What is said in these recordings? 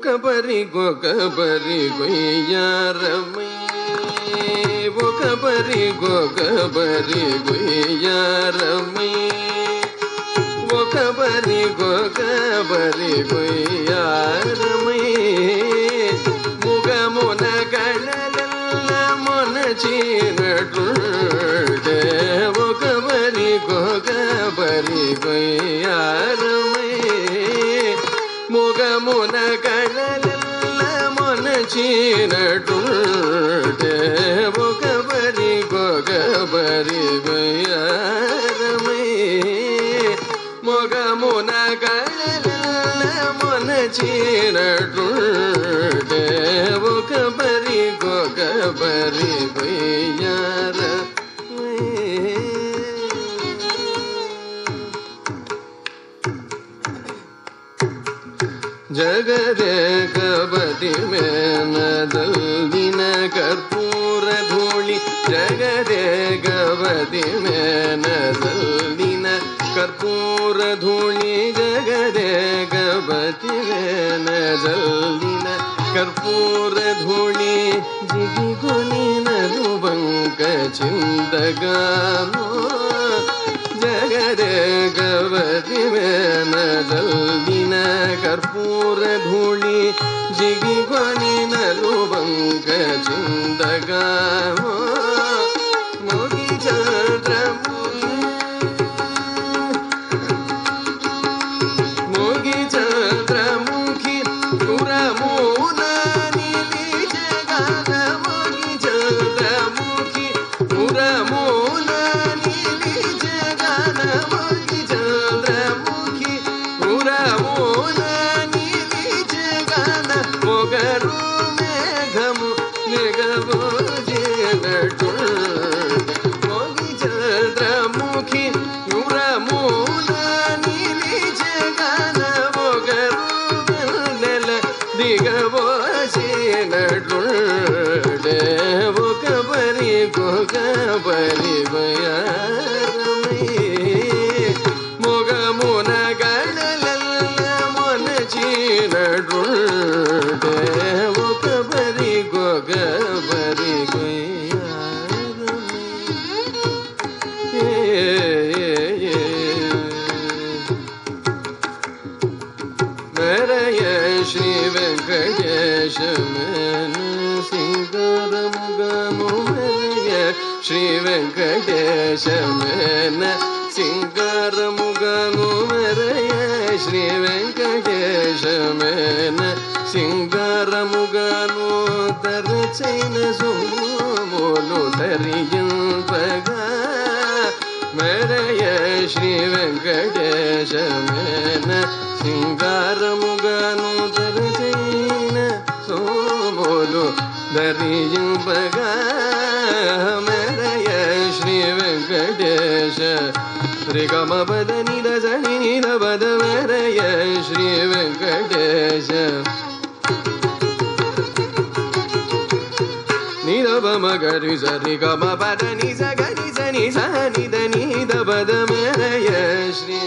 ఒకబరి గొయ్యారమై ఒకబరి గొయ్యారమై ఒకబరి గొయ్యారమై ముగమున కళలల్ల మొనచినట్లుంటే ఒకబరి గొయ్యారమై ముగమున కళలల్ల మొనచినట్లుంటే ఒకబరి గొయ్యారమై మొగమున కళలల్ల మొనచినట్లుంటే ఒకబరి గొయ్యారమై ಜಗದೇಕಪತಿ ಮೇನದಲ್ಲಿನ ಕರ್ಪೂರ ಧೂಳಿ ಜಗದೇಕಪತಿ ಮೇನದಲ್ಲಿನ ಕರ್ಪೂರ ಧೂಳಿ ಜಗದೇಕಪತಿ ಮೇನದಲ್ಲಿನ ಕರ್ಪೂರ ಧೂಳಿ ಜಿಗಿಗೊನಿನದು ಬಂಕ ಚಿಂದಗಾನೋ ಜಗದೇಕಪತಿ ಮೇನದಲ್ಲಿನ ಕರ್ಪೂರ ಧೂಳಿ ಜಿಗಿಗೊನಿನಲು ಬಂಕ ಚಿಂದಗಾನೋ ಮುಗಿ ಚಂದ್ರಮುಖಿ ಪುರಮೂಲ ನಿಲಿ ಜಗದ ಮುಗಿ ಚಂದ್ರಮುಖಿ ಪುರಮೂಲ ನಿಲಿ ಜಗದ ಮುಗಿ ಚಂದ್ರಮುಖಿ ಪುರಮೂಲ ನಿಲಿ ಜಗದ ಮೊಗರು ಮೇಘಮು ನೆಗಬೋಜಿನಟು ಮುಗಿ ಚಂದ್ರಮುಖಿ ಪುರಮೂಲ ನಿಲಿ ಜಗದ ಮೊಗರು ನೆಲ ದಿಗಬೋಜಿನಟುಂಡೆ ఒకబరి గొయ్యారమై మొగమున కళలల్ల మొనచినట్లుంటే ఒకబరి గొయ్యారమై మెరయ శ్రీ వెంకటేశ మేన సింగారముగము మెరయ శ్రీ వెంకటేశ మేన సింగారముగము మెరయ శ్రీ వెంకటేశ మేన సింగారముగను దరచైన సోములు ధరింపగా మెరయ శ్రీ వెంకటేశ మేన సింగారముగను దరచైన సోములు ధరింపగా మెరయ శ్రీ వెంకటేశ రిగమ పద నిద జని నిద పద మెరయ శ్రీ వెంకటేశ నిద మగరి సరి గమ పద ని సగరి సని సని ద నిద పద మెరయ శ్రీ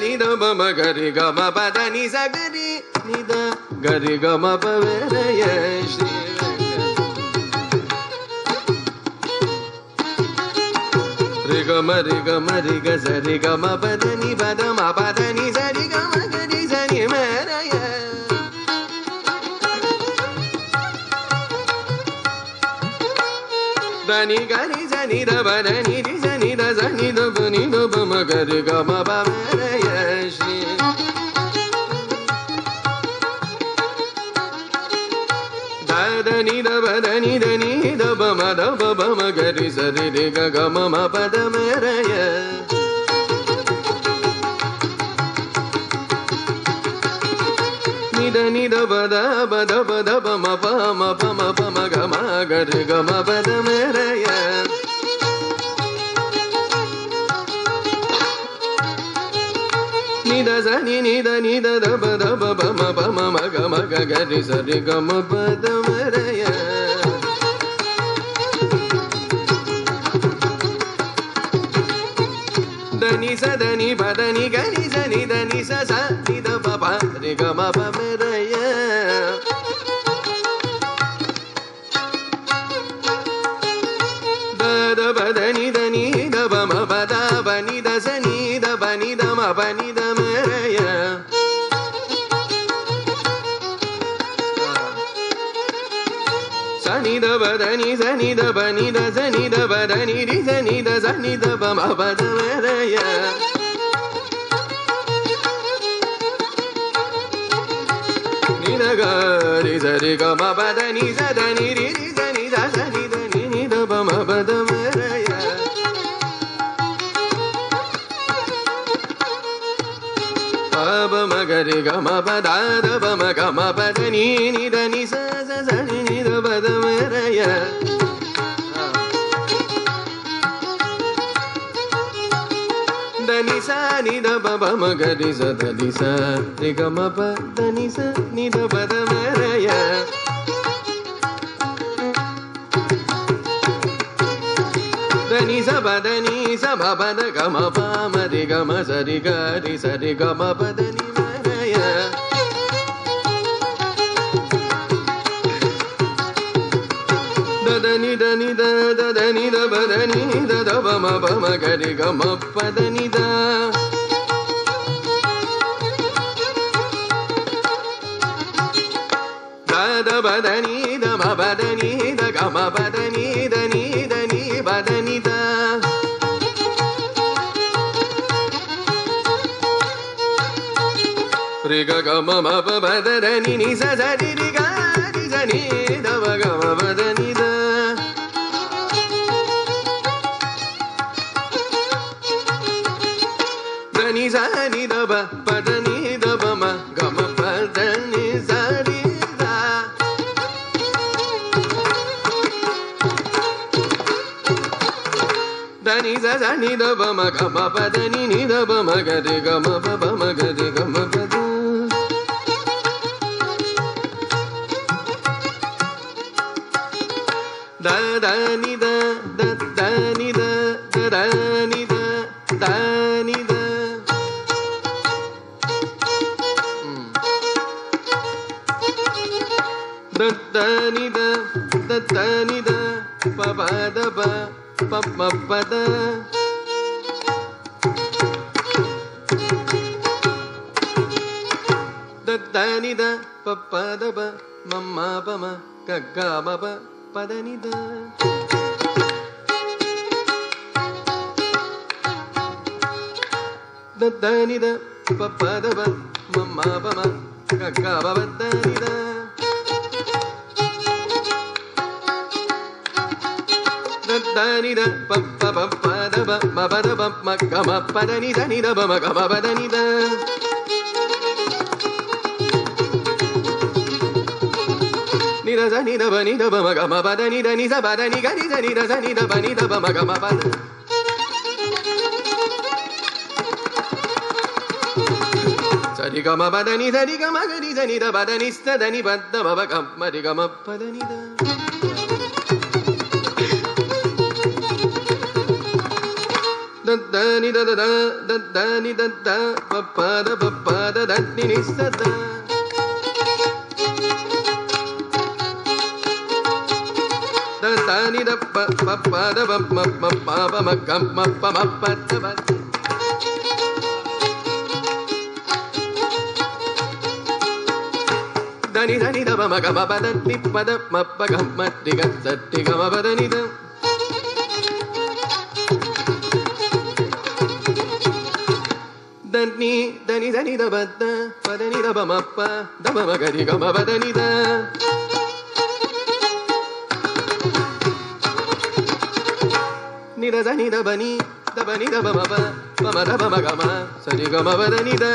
నిద మమ గరి గమ పద ని సగరి నిద గరి గమ పవరయ శ్రీ రి గమ రి గ సరి గమ పద ని పద మ పద ని సరి గమ గరి సని మరయ దని గరి సని ద పద ని రి సని ద సని ద ని ద మ గరి గమ పవరయ శ్రీ దని ద పద ని ద ని ద ప మ ద ప ప మ గరి సరి రి గ గ మ మ పద మెరయ నిద నిద పద పద పద ప మ ప మ ప మ ప మ గ మ గరి గ మ పద మెరయ నిద సని నిద నిద ద పద ప ప మ ప మ మ గ మ గ గరి సరి గ మ పద మెరయ దని ಸದನಿ ಪದನಿ ಗನಿ ಸನಿ ಧನಿ ಸ ಸ ನಿ ದ ಪ ಪ ರಿ ಗ ಮ ಪ ಮ ರ ಯ ದ ದ ಪ ದ ನಿ ದ ನಿ ದ ಪ ಮ ಪ ದ ಪ ನಿ ದ ಸ ನಿ ದ ಪ ನಿ ದ ಮ ಪ ನಿ ದ ಮ ರ ಯ ಸ ನಿ ದ ಪ ದ ನಿ ಸ ನಿ ದ ಪ ನಿ ದ ಸ ನಿ ದ ಪ ದ ನಿ ರಿ ಸ ನಿ ದ ಸ ನಿ ದ ಪ ಮ ಪ ದ ಮ ರ ಯ ನಿ ದ ಗ ರಿ ಸ ರಿ ಗ ಮ ಪ ದ ನಿ ಸ ದ ನಿ ರಿ ರಿ ಸ ನಿ ದ ಸ ನಿ ದ ನಿ ನಿ ದ ಪ ಮ ಪ ದ ಮ ರ ಯ ಪ ಪ ಮ ಗ ರಿ ಗ ಮ ಪ ದ ದ ಪ ಮ ಗ ಮ ಪ ದ ನಿ ನಿ ದ ನಿ ಸ ಸ ಸ ನಿ ನಿ ದ ಪ ದ ಮ ರ ಯ ದ ನಿ ಸ ನಿ ದ ಪ ಪ ಮ ಗ ರಿ ಸ ದ ನಿ ಸ ರಿ ಗ ಮ ಪ ದ ನಿ ಸ ನಿ ದ ಪ ದ ಮ ರ ಯ ದ ನಿ ಸ ಪ ದ ನಿ ಸ ಮ ಪ ದ ಗ ಮ ಪ ಮ ರಿ ಗ ಮ ಸ ರಿ ಗ ರಿ ಸ ರಿ ಗ ಮ ಪ ದ ನಿ ಮ ರ ಯ ದ ದ ನಿ ದ ನಿ ದ ದ ದ ನಿ ದ ಪ ದ ನಿ ದ ದ ಪ ಮ ಪ ಮ ಗ ರಿ ಗ ಮ ಪ ದ ನಿ ದ ದ ದ ಪ ದ ನಿ ದ ಮ ಪ ದ ನಿ ದ ಗ ಮ ಪ ದ ನಿ ದ ನಿ ದ ನಿ ಪ ದ ನಿ ದ ರಿ ಗ ಗ ಮ ಮ ಪ ಪ ದ ದ ನಿ ನಿ ಸ ಸ ರಿ ರಿ ಗ ರಿ ಸ ನಿ ದ ಪ ಗ ಮ ಪ ದ ನಿ ದ ದ ನಿ ಸ ನಿ ದ ಪ ಪ ದ ನಿ ದ ಪ ಮ ಗ ಮ ಪ ದ ನಿ ಸ ರಿ ದ ದ ನಿ ಸ ಸ ನಿ ದ ಪ ಮ ಗ ಮ ಪ ದ ನಿ ನಿ ದ ಪ ಮ ಗ ರಿ ಗ ಮ ಪ ಪ ಮ ಗ ರಿ ಗ ಮ ಪ ದ ದ ದ ನಿ ದ ದ ದ ನಿ ದ ದ ದ ನಿ ದ ದ ನಿ ದ ದ ದ ನಿ ದ ದ ದ ನಿ ದ ಪ ಪ ದ ಪ ಪ ಮ ಪ ದ ದ ದ ನಿ ದ ಪ ಪ ದ ಪ ಮ ಮ ಪ ಮ ಗ ಗ ಮ ಪ ಪ ದ ನಿ ದ ದ ದ ನಿ ದ ಪ ಪ ದ ಪ ಮ ಮ ಪ ಮ ಗ ಗ ಮ ಪ ದ ನಿ ದ ದ ದ ನಿ ದ ಪ ಪ ಪ ಪ ದ ಪ ಮ ಪ ದ ಪ ಮ ಗ ಮ ಪ ದ ನಿ ದ ನಿ ದ ಪ ಮ ಗ ಮ ಪ ದ ನಿ ದ ನಿ ದ ಸ ನಿ ದ ಪ ನಿ ದ ಪ ಮ ಗ ಮ ಪ ದ ನಿ ದ ನಿ ಸ ಪ ದ ನಿ ಗ ನಿ ಸ ನಿ ದ ಸ ನಿ ದ ಪ ನಿ ದ ಪ ಮ ಗ ಮ ಪ ದ ಸ ರಿ ಗ ಮ ಪ ದ ನಿ ಸ ರಿ ಗ ಮ ಗ ನಿ ಸ ನಿ ದ ಪ ದ ನಿ ಸ ದ ನಿ ಪ ದ ಮ ಪ ಗ ಮ ರಿ ಗ ಮ ಪ ದ ನಿ ದ ದ ದ ನಿ the the the the the ನಿ ದ ದ ಪ ಪ ದ ಪ ಪ ದ ದ ನಿ ನಿ ಸ ದ ದ ದ ನಿ ದ ಪ ಪ ಪ ದ ಪ ಮ ಮ ಪ ಪ ಮ ಗ ಮ ಪ ಮ ಪ ದ ಪ ದ ನಿ ದ ನಿ ದ ಪ ಮ ಗ ಮ ಪ ದ ನಿ ಪ ದ ಮ ಪ ಗ ಮ ರಿ ಗ ಸ ರಿ ಗ ಮ ಪ ದ ನಿ ದ ದ ನಿ ದ ನಿ ದ ನಿ ದ ಪ ದ ಪ ದ ನಿ ದ ಪ ಮ ಪ ದ ಪ ಮ ಗ ರಿ ಗ ಮ ಪ ದ ನಿ ದ ನಿ ದ ಸ ನಿ ದ ಪ ನಿ ದ ಪ ನಿ ದ ಪ ಮ ಪ ಪ ಮ ದ ಪ ಮ ಗ ಮ ಸ ರಿ ಗ ಮ ಪ ದ ನಿ ದ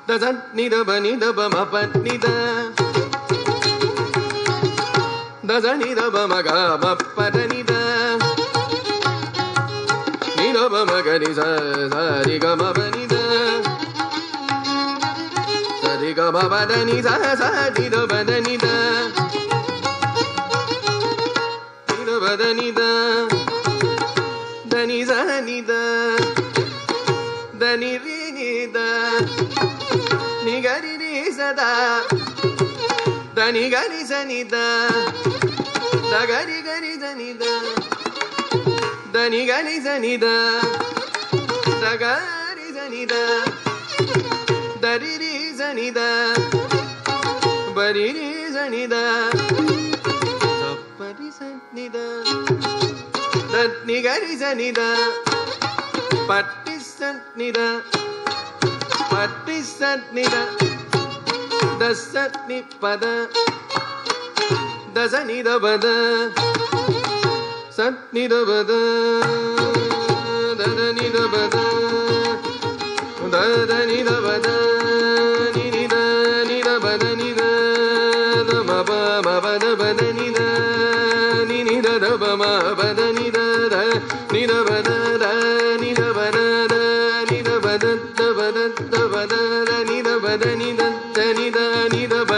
ದ ಸ ನಿ ದ ಪ ನಿ ದ ಪ ಮ ಪ ನಿ ದ ದ ಸ ನಿ ದ ಪ ಮ ಗ ಮ ಪ ದ ನಿ ದ ನಿ ದ ಪ ಮ ಗ ರಿ ಸ ಸ ರಿ ಗ ಮ ಪ ನಿ ದ ಸ ರಿ ಗ ಮ ಪ ದ ನಿ ಸ ಸ ನಿ ದ ಪ ದ ನಿ ದ ನಿ ದ ಪ ಬದ ನಿದ ಧನಿ ಸ ನಿದ ಧನಿ ರಿ ನಿದ ನಿಗರಿ ರಿ ಸದ ಧನಿ ಗರಿ ಸ ನಿದ ದಗರಿ ಗರಿ ಸ ನಿದ ಧನಿ ಗರಿ ಸ ನಿದ ದಗರಿ ಸ ನಿದ ದರಿ ರಿ ಸ ನಿದ ಬರಿ ರಿ ಸ ನಿದ ಸಪ್ಪರಿ ಸ ನಿದ ದತ್ನಿ ಗರಿ ಸ ನಿದ ಪಟ್ಟಿ ಸ ನಿದ ಪಟ್ಟಿ ಸ ನಿದ ದಸ ನಿ ಪದ ದಸ ನಿದ ಬದ ಸತ್ ನಿದ ಬದ ದದ ನಿದ ಬದ ದದ ನಿದ ಬದ ನಿದ ನಿದ ಬದ ನಿದ ಮ ಬದ ಬದ ನಿದ ನಿದ ದ ಮ ಬದ ನಿದ ನಿದ ಬದ ನಿದ ಬದ ನಿದ ಬದ ಬದ ಬದ ನಿದ ಬದ ನಿದ ನಿದ ನಿದ ಬ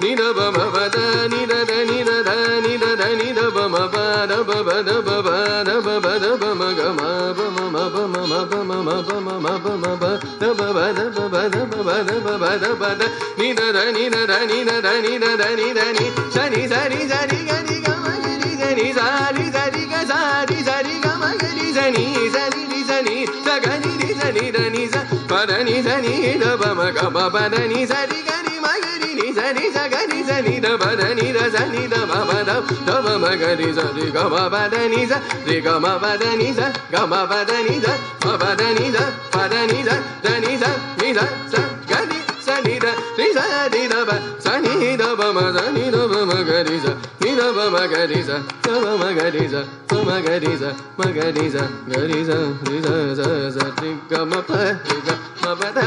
ನಿದ ಬ ಮ ಬದ ನಿದ ದ ನಿದ ದ ನಿದ ದ ನಿದ ಬ ಮ ಬ ದ ಬ ಬ ದ ಬ ಬ ದ ಬ ಬ ದ ಬ ಮ ಗ ಮ ಬ ಮ ಮ ಬ ಮ ಮ ಬ ಮ ಮ ಬ ಮ ಮ ಬ ಮ ಬ ದ ಬ ಬ ದ ಬ ಬ ದ ಬ ಬ ದ ಬ ಬ ದ ಬ ದ ನಿದ ದ ನಿದ ದ ನಿದ ದ ನಿದ ದ ನಿದ ನಿ ಸರಿ ಸರಿ ಸರಿ ಗರಿ ಗ ಮ ಗರಿ ಸರಿ ಸಾರಿ ಸರಿ ಗ ಸಾರಿ ಸರಿ ಗ ಮ ಗರಿ ಸನಿ ಸರಿ ರಿ ಸನಿ ಸ ಗರಿ ರಿ ಸನಿ ದ ನಿ ಸ ಪ ದ ನಿ ಸ ನಿ ದ ಬ ಮ ಗ ಮ ಪ ದ ನಿ ಸರಿ ಗರಿ ಮ ಗರಿ ನಿ ಸರಿ ಸ ಗರಿ ಸನಿ ದ ಪ ದ ನಿ ದ ಸ ನಿ ದ ಮ ಪ ದ ದ ಬ ಮ ಗರಿ ಸ ರಿ ಗ ಮ ಪ ದ ನಿ ಸ ರಿ ಗ ಮ ಪ ದ ನಿ ಸ ಗ ಮ ಪ ದ ನಿ ಸ ಮ ಪ ದ ನಿ ಸ ಪ ದ ನಿ ಸ ದ ನಿ ಸ ನಿ ಸ ಸ ಗರಿ ಸ ನಿ ದ ರಿ ಸ ನಿ ದ ಬ ಸ ನಿ ದ ಬ ಮ ದ ನಿ ದ ಬ ಮ ಗರಿ ಸ ನಿ ದ ಬ ಮ ಗರಿ ಸ ದ ಬ ಮ ಗರಿ ಸ ಪ ಮ ಗರಿ ಸ ಮ ಗರಿ ಸ ಗರಿ ಸ ರಿ ಸ ಸ ಸ ರಿ ಗ ಮ ಪ ರಿ ಗ ಮ ಪ ದ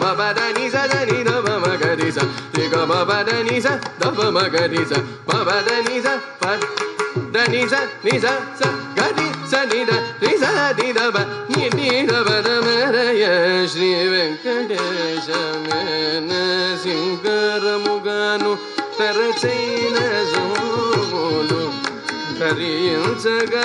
ಮ ಪ ದ ನಿ ಸ ದ ನಿ ದ ಬ ಮ ಗರಿ ಸ ರಿ ಗ ಮ ಪ ದ ನಿ ಸ ದ ಬ ಮ ಗರಿ ಸ ಮ ಪ ದ ನಿ ಸ ಪ ದ ನಿ ಸ ಸ ಗರಿ ಸ ನಿ ದ ರಿ ಸ ದಿ ದ ಬ ನಿ ನಿ ದ ಬ ದ ಮ ರ ಯ ಶ್ರೀ ವೆಂಕಟೇಶ ಮೇನ ಸಿಂಗರ ಮುಗನು ತರಚೈನ ಸೋಲು ಧರಿಂಚಗ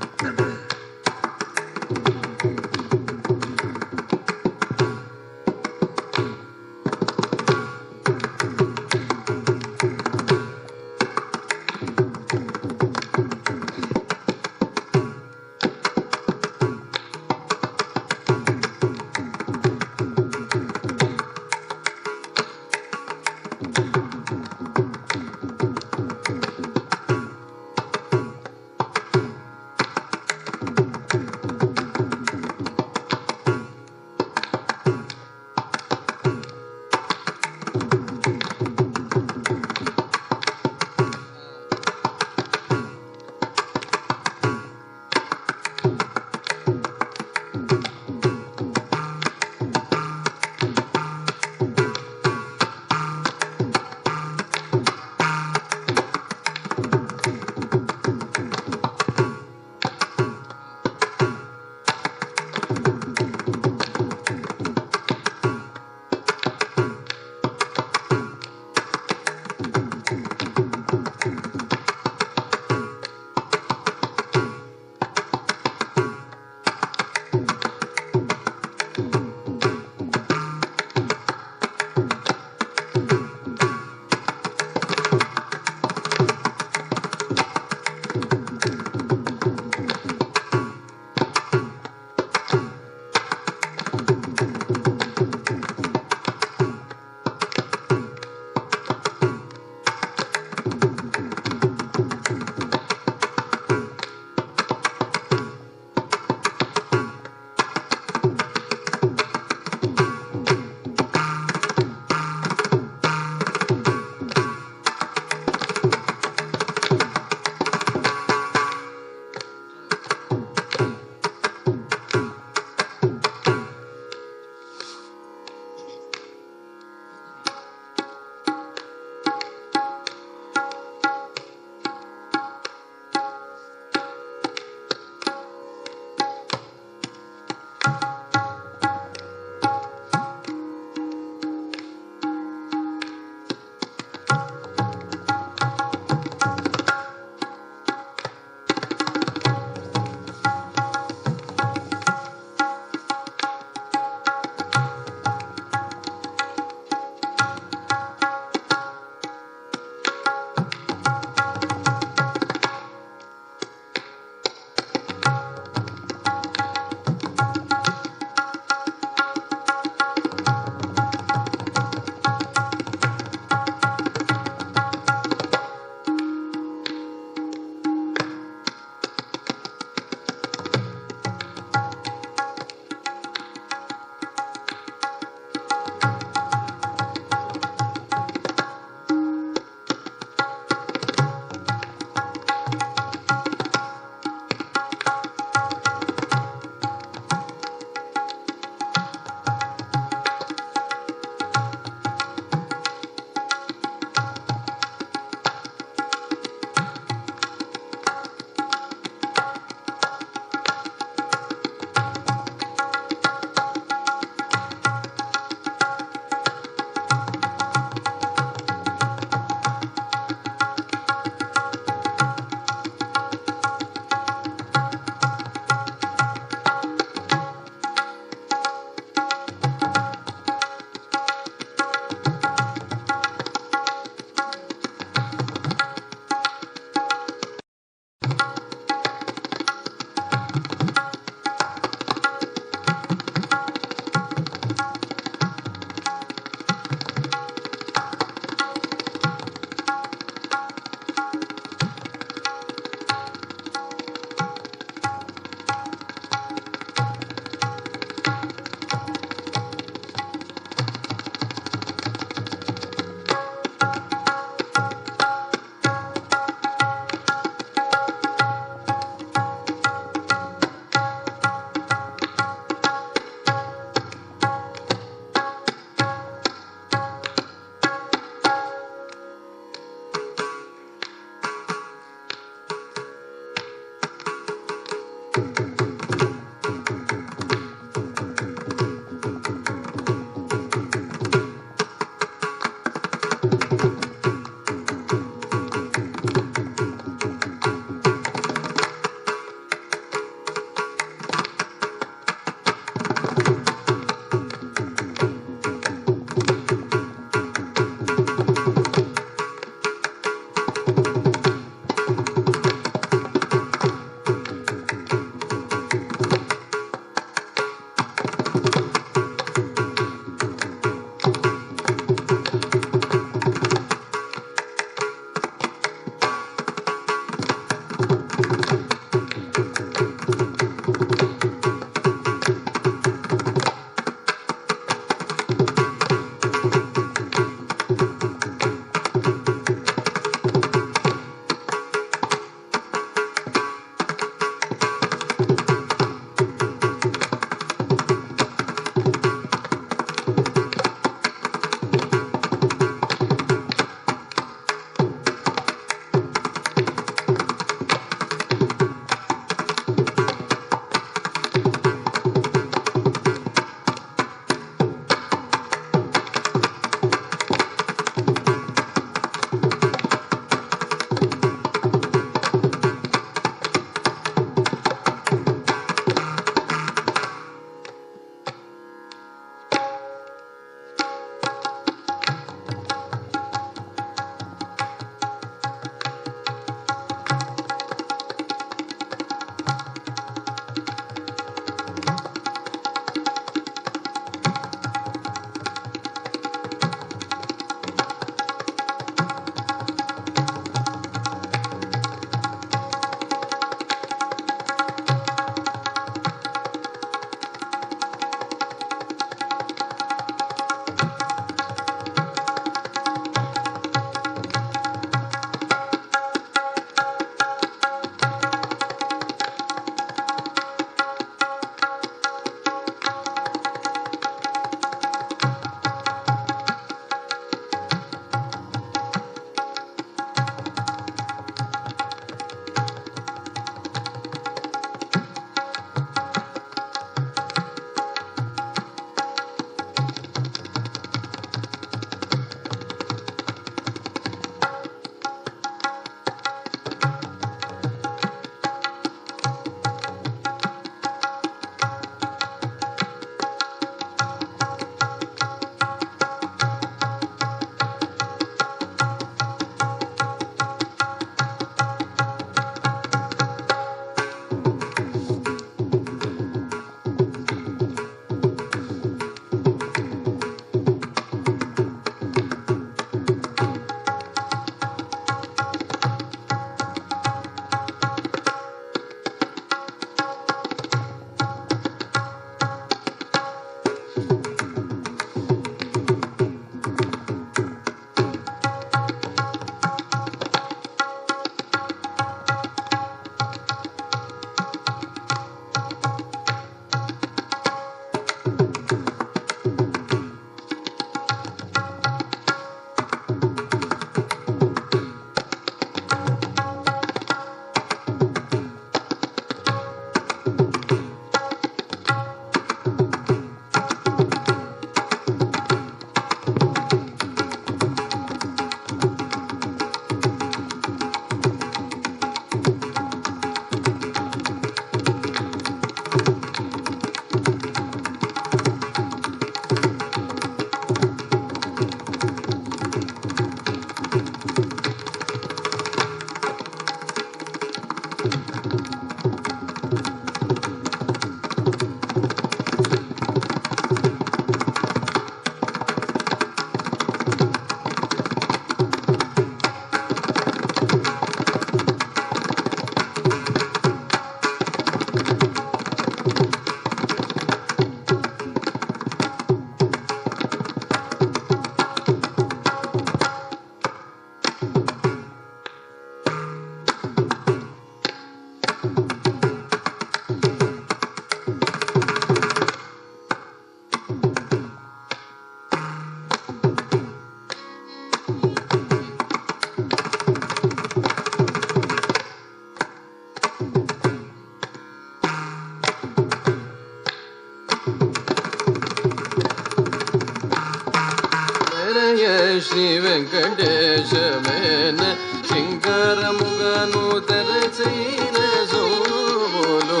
శ్రీ వెంకటేశ మేన శంకరముగను తరచైన సోములు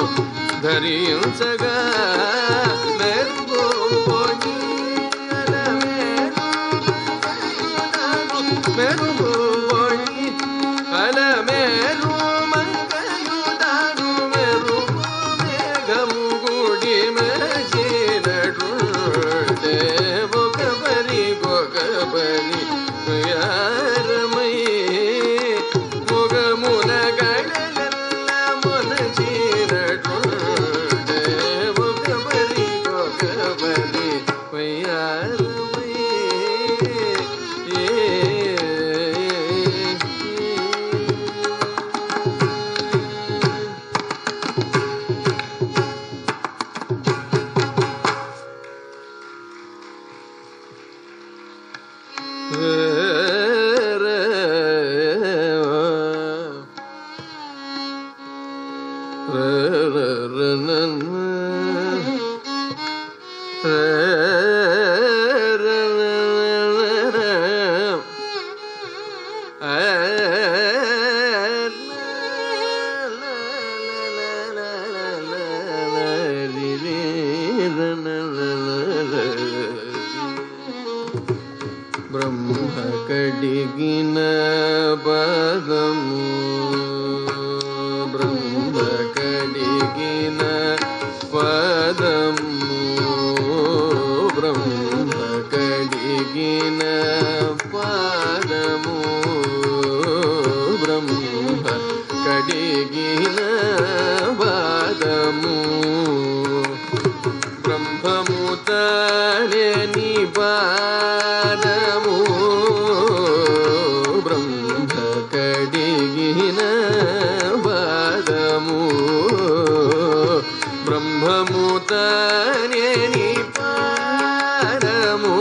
ధరించగా అలమేలు మంగయుదాను మెరు మేఘము గుడి మెరిచినట్టు ఒకబరి యారమై ముగమున గడలల్ల మొనచినట్టు ఒకబరి యారమై బ్రహ్మ కడిగిన పదము బ్రహ్మ కడిగిన పదము బ్రహ్మ కడిగిన పదము బ్రహ్మ కడిగిన పదము బ్రహ్మముతనే నిపాదము బ్రహ్మ కడిగిన పాదము బ్రహ్మముతనే నిపాదము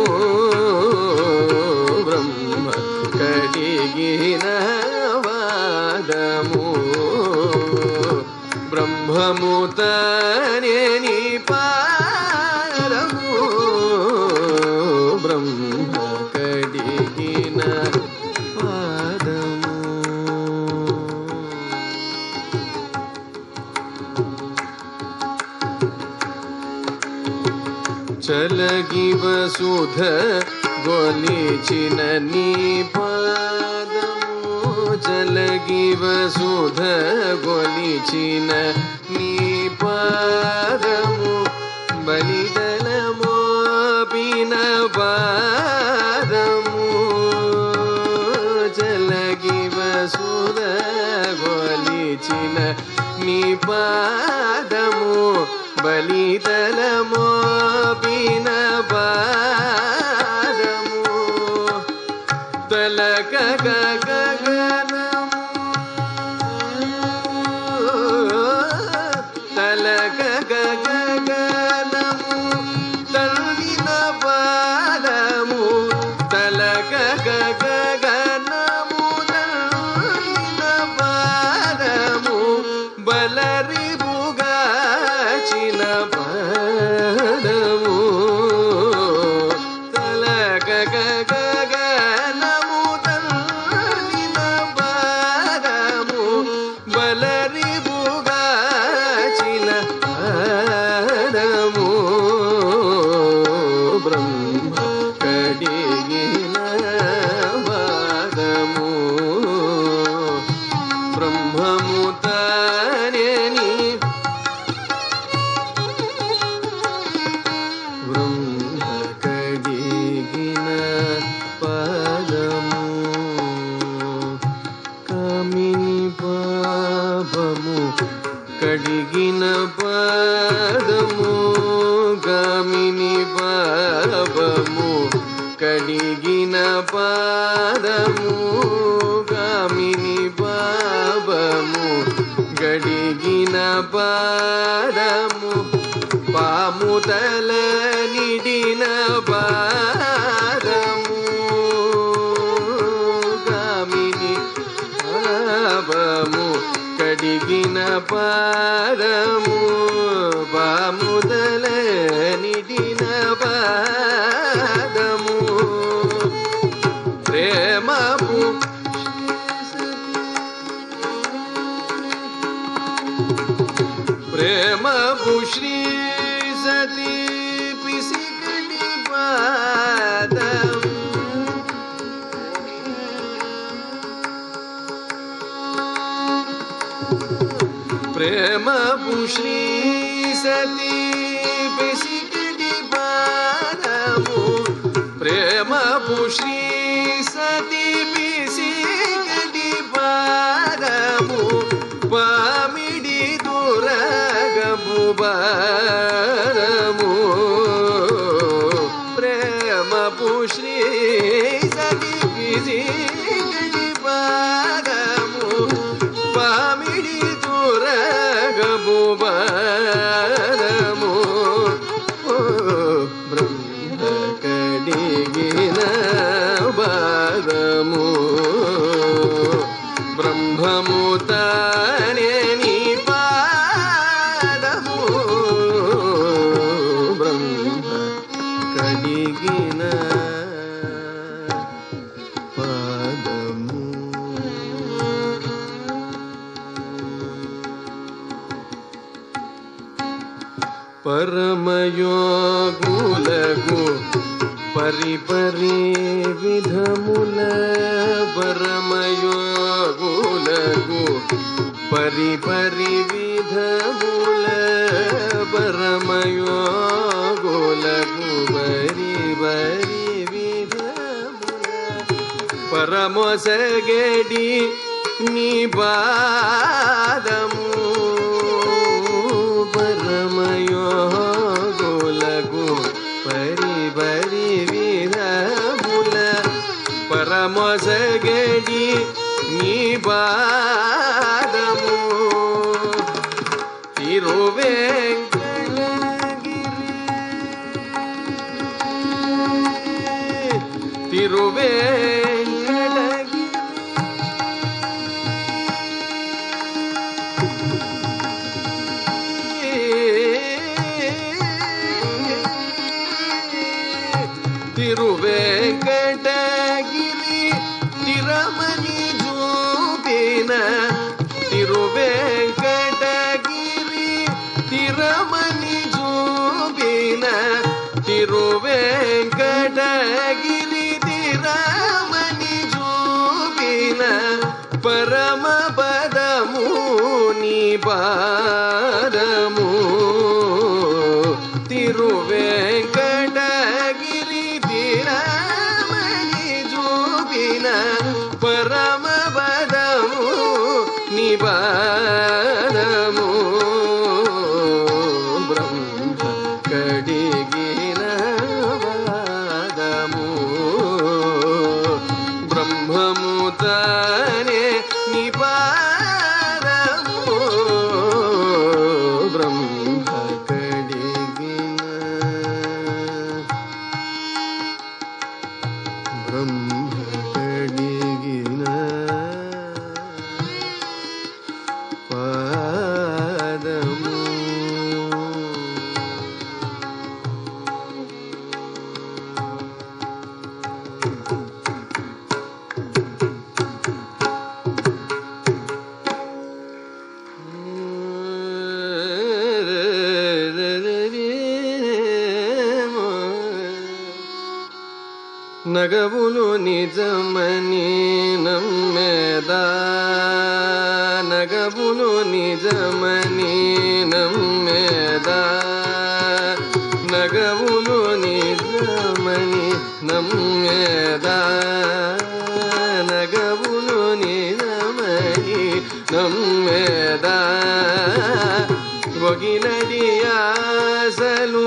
బ్రహ్మ కడిగిన పాదము బ్రహ్మముతనే నిపాదము బ్రహ్మ కడిగిన పాదము చలగి వసుధ గొలిచిన నీ పాదము చలగి వసుధ గొలిచిన నీ పాదము బలిదల మోపిన పాదము చలగి వసుధ గొలిచిన నీ పాదము బలిదల మోపిన పాదము తలక గగనము తలక గగనము తల్లిన పాదము తలక గగనము తల్లిన పాదము బలరి బుగాచిన పాదము తలక గగనము తల్లిన పాదము బలరి బుగాచిన పాదము బ్రహ్మ కడిగిన పాదము బ్రహ్మముతనే బ్రహ్మ కడిగిన పాదము కామిని పాపము కడిగిన పాదము కామిని పాపము కడిగిన పాదము కామిని పాపము కడిగిన పాదము పాముతల నిడిన పాదము కామిని పాపము కడిగిన పాదము పాముతల నిడిన పాదము ಶ್ರೀ ಸತಿ ಪಿಸಿಕಟಿ ಪಾದ ಪ್ರೇಮ ಶ್ರೀ ಸತಿ ಪಿಸಿಕಟಿ ಪಾದಮು ಪ್ರೇಮ ಶ್ರೀ ಸತಿ ಪಿಸಿಕಟಿ ಪಾದಮು ಪಾಮಿಡಿ ದುರಗಮು ಬಾರಮು ಪ್ರೇಮ ಶ್ರೀ ಸತಿ ಪಿಸಿಕಟಿ ಪಾದಮು ಪಾಮಿಡಿ ದುರಗಮು ಬಾರಮು ಬ್ರಹ್ಮ ಕಡಿಗಿನ ಬಾರಮು ಬ್ರಹ್ಮಮುತಾನೆ ನೀ ಪಾದಮು ಬ್ರಹ್ಮ ಕಡಿಗಿನ ಪಾದಮು ಪರಮಯೋಗುಲಗು ಪರಿಪರಿ ವಿಧಮುಲ ಪರಮಯೋಗುಲಗು ಪರಿಪರಿ ವಿಧಮುಲ ಪರಮಯೋಗುಲಗು ಬರಿ ಬರಿ ವಿಧಮುಲ ಪರಮೊಸಗೆಡಿ ನಿಪಾದಮು ಪರಮಯೋಗುಲಗು ಪರಿ ಬರಿ ವಿಧಮುಲ ಪರಮೊಸಗೆಡಿ ನಿಪಾದಮು ತಿರುವೆಂಕಟಗಿರಿ ತಿರುವೆಂಕಟಗಿರಿ ತಿರಮನಿ ಜೂಬಿನ ತಿರುವೆಂಕಟಗಿರಿ ತಿರಮನಿ ಜೂಬಿನ ತಿರುವೆಂಕಟಗಿರಿ ತಿರಮನಿ ಜೂಬಿನ ಪರಮ ಪದಮು ನಿಪಾದಮು ತಿರುವೆಂಕಟಗಿರಿ ತಿರಮನಿ ಜೂಬಿನ ಪರಮ ಪದಮು ನಿಪಾದಮು ಬ್ರಹ್ಮ ಕಡಿಗಿನ ಪಾದಮು ಬ್ರಹ್ಮಮುತಾನೆ ನಿಪಾದಮು ಬ್ರಹ್ಮ ಕಡಿಗಿನ ಬ್ರಹ್ಮ ಕಡಿಗಿನ ಪಾದಮು ನಗವುಲು ನಿಜಮನಿ ನಮ್ಮೆದ ನಗವುಲು ನಿಜಮನಿ ನಮ್ಮೆದ ನಗವುಲು ನಿಜಮನಿ ನಮ್ಮೆದ ನಗವುಲು ನಿಜಮನಿ ನಮ್ಮೆದ ಒಗಿನಡಿಯಾಸಲು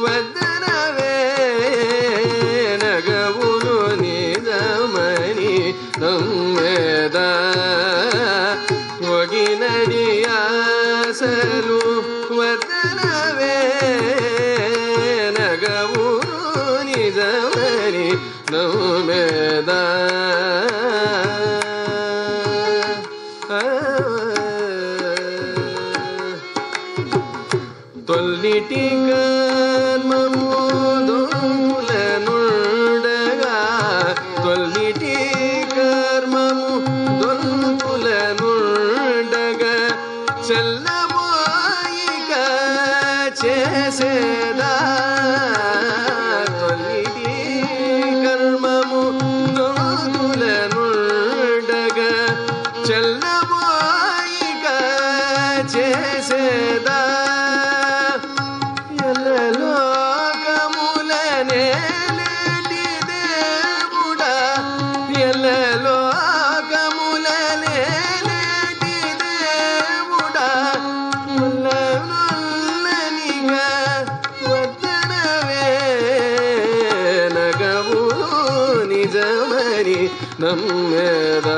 ವದನವೇ ನಗವುಲು ನಿಜಮನಿ ನಮ್ಮೆದ ಒಗಿನಡಿಯಾಸಲು ವದನವೇ ನಗವುಲು ನಿಜಮನಿ ನಮ್ಮೆದ ತೊಲ್ಲಿಟಿ ಕರ್ಮಮು ದೊಲ್ಪುಲನುಂಡಗ ತೊಲ್ಲಿಟಿ ಕರ್ಮಮು ದೊಲ್ಪುಲನುಂಡಗ ಚೆಲ್ಲಬೋಯಿಗ ನಮ್ಮೆದ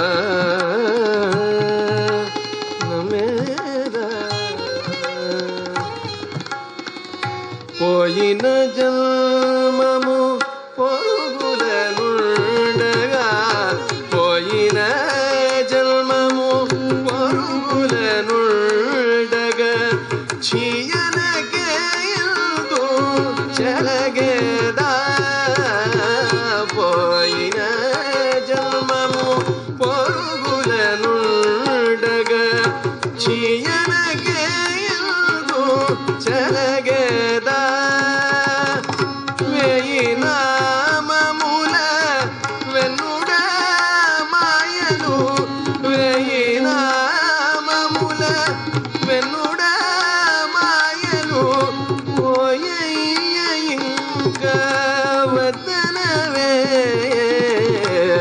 పోయిన జన్మము పొరుగులనుండగా పోయిన జన్మము పొరుగులనుండగా చీయనకేయుదు చెలగేదా పోయిన జన్మము పొరుగులనుండగా చీయనకేయుదు చెలగేదా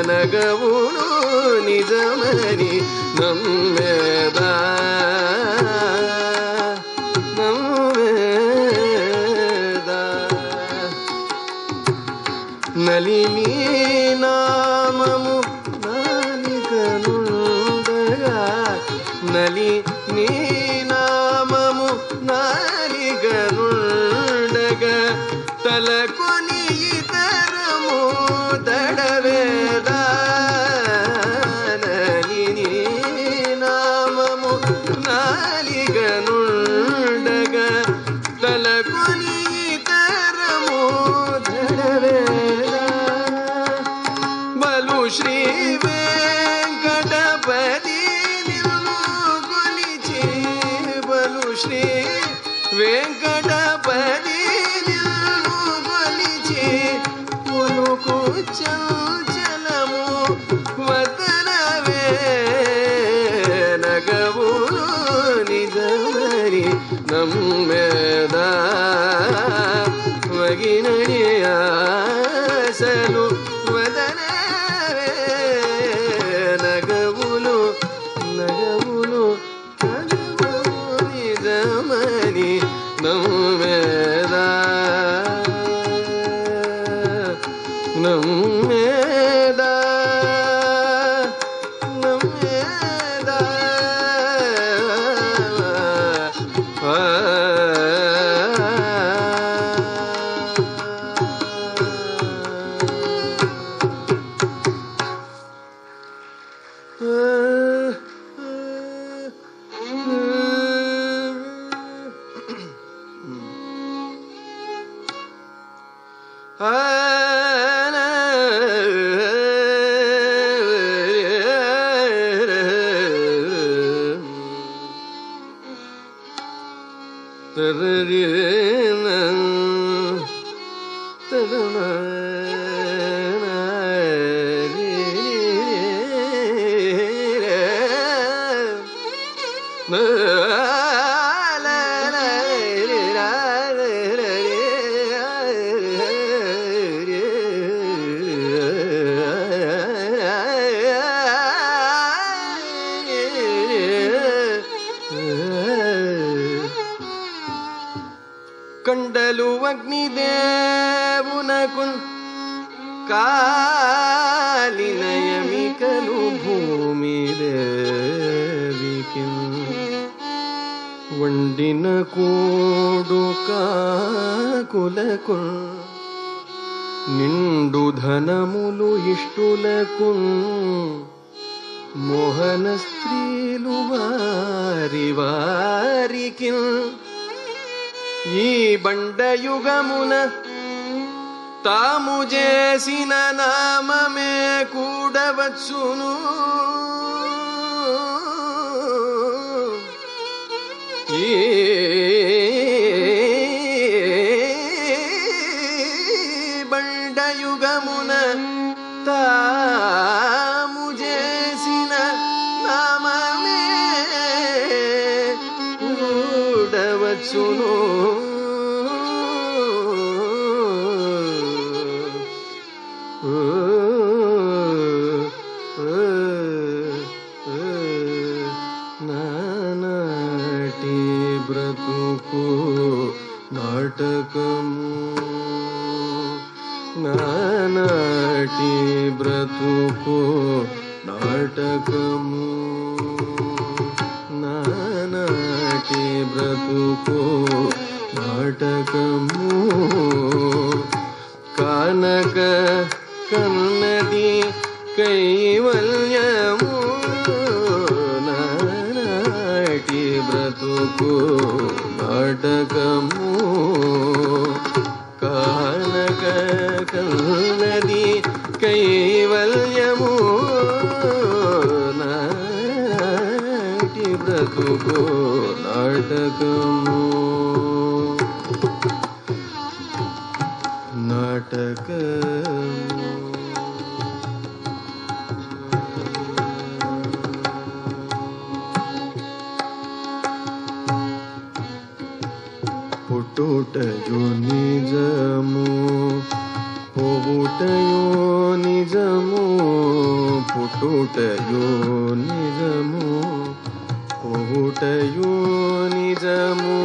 నగవును నిజమని నమ్మెద నలిని నామము నాలికనుండగా నలిని నామము నాలికనుండగా తలకొని ఇతరము దడవేదా నలిని నామము నాలికనుండగా తలకొని ఇతరము దడవేదా బలు శ్రీ వెంకటపతి నిన్ను కొలిచి బలు శ్రీ వెంకటపతి నిన్ను కొలిచి పులుకు చంచలము వదనవే నగవును నిజమని నమ్మెద వగినడియాసలు వదనవే నగవులు నగవులు నిజమని నమ్మెద నమ్మెద నమ్మెద కండలు అగ్నిదేవునకు కాలినయమికలు భూమి దేవికి వండిన కూడు కాకులకు నిండు ధనములు ఇష్టులకు మోహన స్త్రీలు వారి వారికి ఈ బండయుగమున తాము చేసిన నామమే కూడవచ్చును ఈ బండయుగమున తాము చేసిన నామమే కూడవచ్చును నానాటి బ్రతుకు నాటకము నా నానాటి బ్రతుకు నాటకము నానాటి బ్రతుకు నాటకము కానక కన్నది కైవల్యము నానాటి బ్రతుకు నాటకము కానక కన్నది కైవల్యము నాటి బ్రతుకు నాటకము నాటకము పుట్టుటయో నిజము పోవుటయో నిజము పుట్టుటయో నిజము పోవుటయో నిజము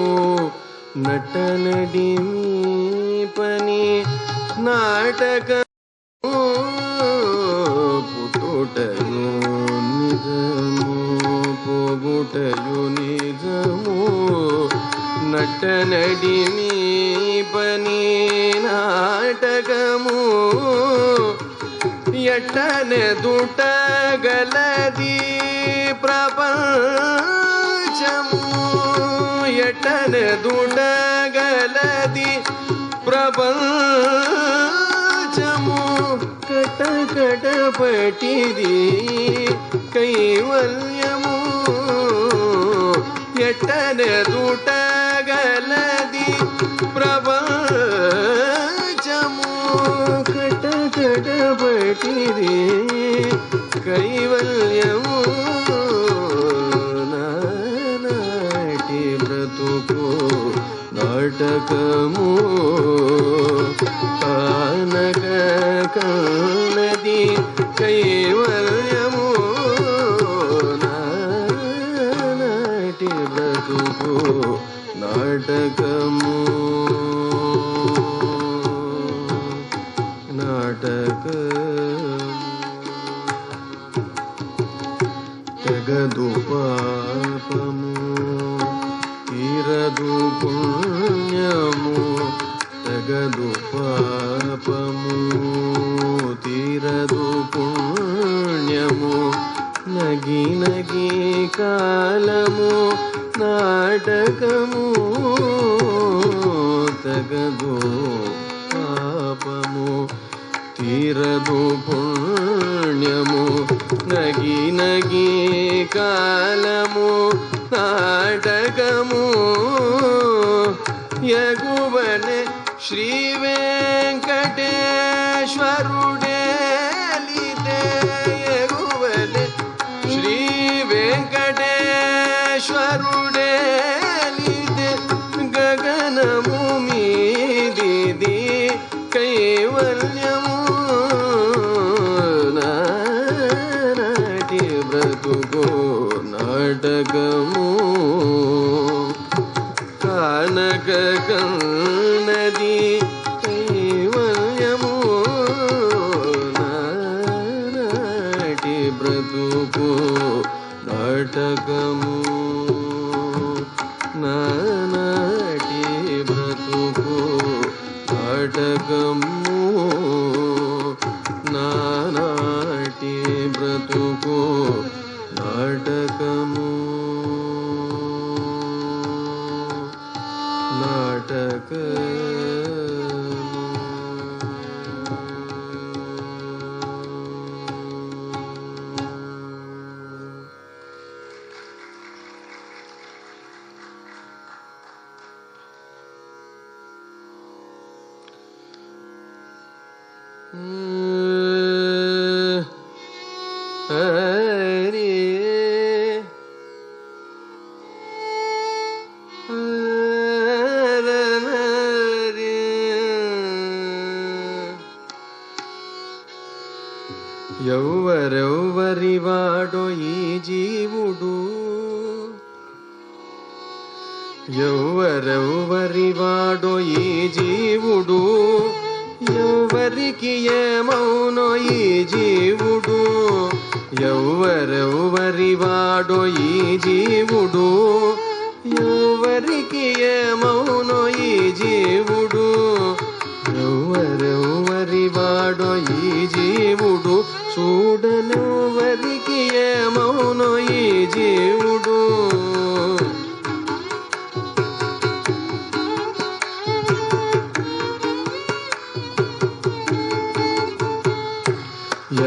నటనడి మీ పని నాటకము పుట్టుటయో నిజము పోవుటయో నిజము నటనడి మీ పని నాటకము ఎట్టనే దుటగలది ప్రపంచము ఎట్టనే దుటగలది ప్రపంచము కటకటపటిది కైవల్యము ఎట్టనే దుటగలది ప్రపంచము కటకటపటిది కైవల్యము నానాటి బ్రతుకు నాటకము కానక కన్నది కైవల్యము నానాటి బ్రతుకు నాటకము నాటకము తెగదు పాపము తీరదు పుణ్యము తెగదు పాపము తీరదు పుణ్యము నగి నగి కాలము నాటకము తెగదు పాపము తీరదు పుణ్యము నగి నగి కాలము నాటకము యగువనే శ్రీ వెంకటేశ్వరుడేలితే యగువనే శ్రీ వెంకటేశ్వరుడేలితే గగనము మీదిది కైవల్యము నానాటి బ్రతుకు నాటకము కానక కన్నది కైవల్యము నానాటి బ్రతుకు నాటకము నానాటి బ్రతుకు నాటకము నానాటి బ్రతుకు నాటకము ఎవ్వరెవ్వరివాడో ఈ జీవుడు, ఎవ్వరెవ్వరివాడో ఈ జీవుడు, ఎవరికి ఏమౌనో ఈ జీవుడు, ఎవరెవరి వాడో ఈ జీవుడు, ఎవరికి ఏమౌనో ఈ జీవుడు, ఎవరెవరి వాడో ఈ జీవుడు, చూడనెవరికి ఏమౌనో ఈ జీవుడు.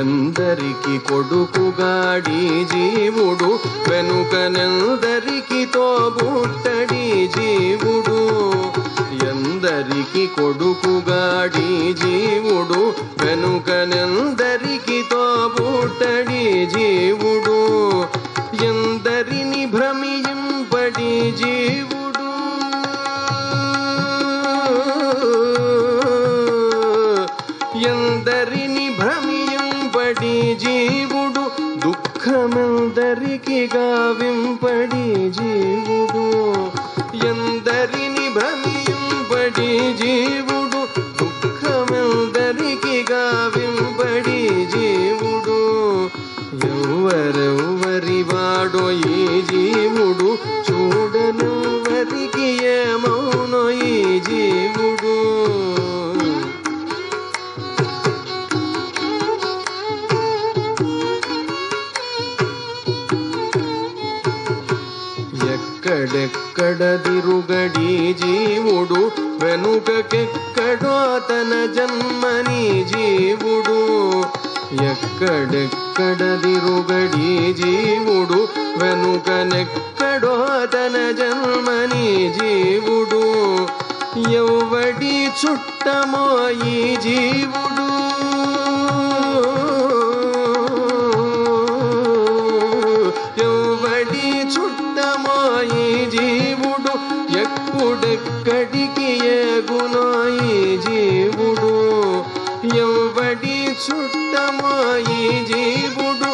ఎందరికి కొడుకుగాడి జీవుడు, వెనుకనెందరికి తోబుట్టడి జీవుడు, ఎందరికి కొడుకుగాడి జీవుడు, వెనుకనెందరికి తోబుట్టడి జీవుడు, ఎందరిని భ్రమింపడి జీవుడు, ఎందరిని భ్రమింపడి జీవుడు, దుఃఖమెందరికి గావింపడి జీవుడు, ఎందరిని భ్రమింపడి జీవుడు, దుఃఖమెందరికి గావింపడి జీవుడు, ఎవరెవరి వాడో ఈ జీవుడు, చూడనెవరికి ఏమౌనో ఈ జీవుడు. ఎక్కడెక్కడ తిరుగడి జీవుడు, వెనుకకెక్కడో తన జన్మని జీవుడు, ఎక్కడెక్కడ తిరుగడి జీవుడు, వెనుకనెక్కడో తన జన్మని జీవుడు, ఎవడి చుట్టమో ఈ జీవుడు, ఎవడి చుట్టమో ఈ జీవుడు, ఎప్పుడెక్కడికి ఏగునో ఈ జీవుడు, ఎవడి చుట్టమో ఈ జీవుడు,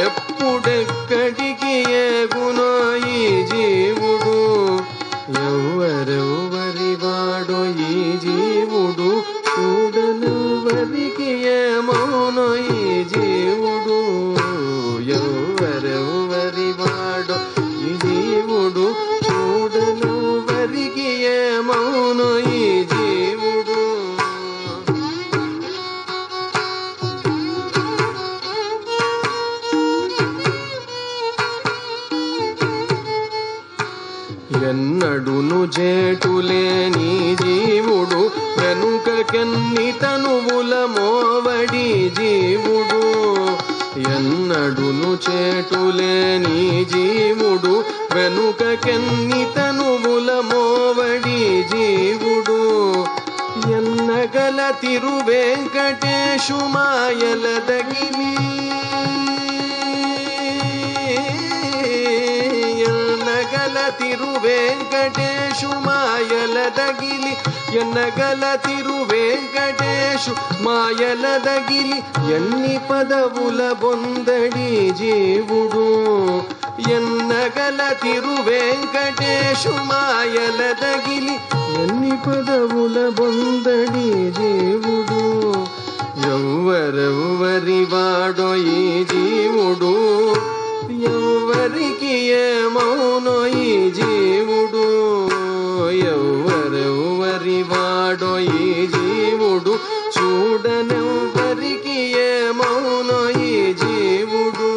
ఎప్పుడెక్కడికి ఏగునో ఈ జీవుడు, ఎవరెవరి వాడో ఈ జీవుడు, చూడనెవరికి ఏమౌనో ఈ జీవుడు, ఎవరెవరి వాడో ఈ జీవుడు, చూడనెవరికి ఏమౌనో ఈ జీవుడు. ఎన్నడును చేటులేని జీవుడు, వెనుకకెన్ని తనువుల మోవడి జీవుడు, ఎన్నడును చేటులేని జీవుడు, వెనుకకెన్ని తనువుల మోవడి జీవుడు, ఎన్నగల తిరువెంకటేశు మాయల దగిలి, ఎన్నగల తిరువెంకటేశు మాయల దగిలి, ఎన్నగల తిరువెంకటేశు మాయల దగిలి, ఎన్ని పదవుల బొందడి జీవుడు, ఎన్నగల తిరువెంకటేశు మాయల దగిలి, ఎన్ని పదవుల బొందడి జీవుడు, ఎవరెవరి వాడో ఈ జీవుడు, ఎవరికి ఏమౌనో ఈ జీవుడు, ఎవరెవరి వాడో ఈ జీవుడు, చూడనెవరికి ఏమౌనో ఈ జీవుడు,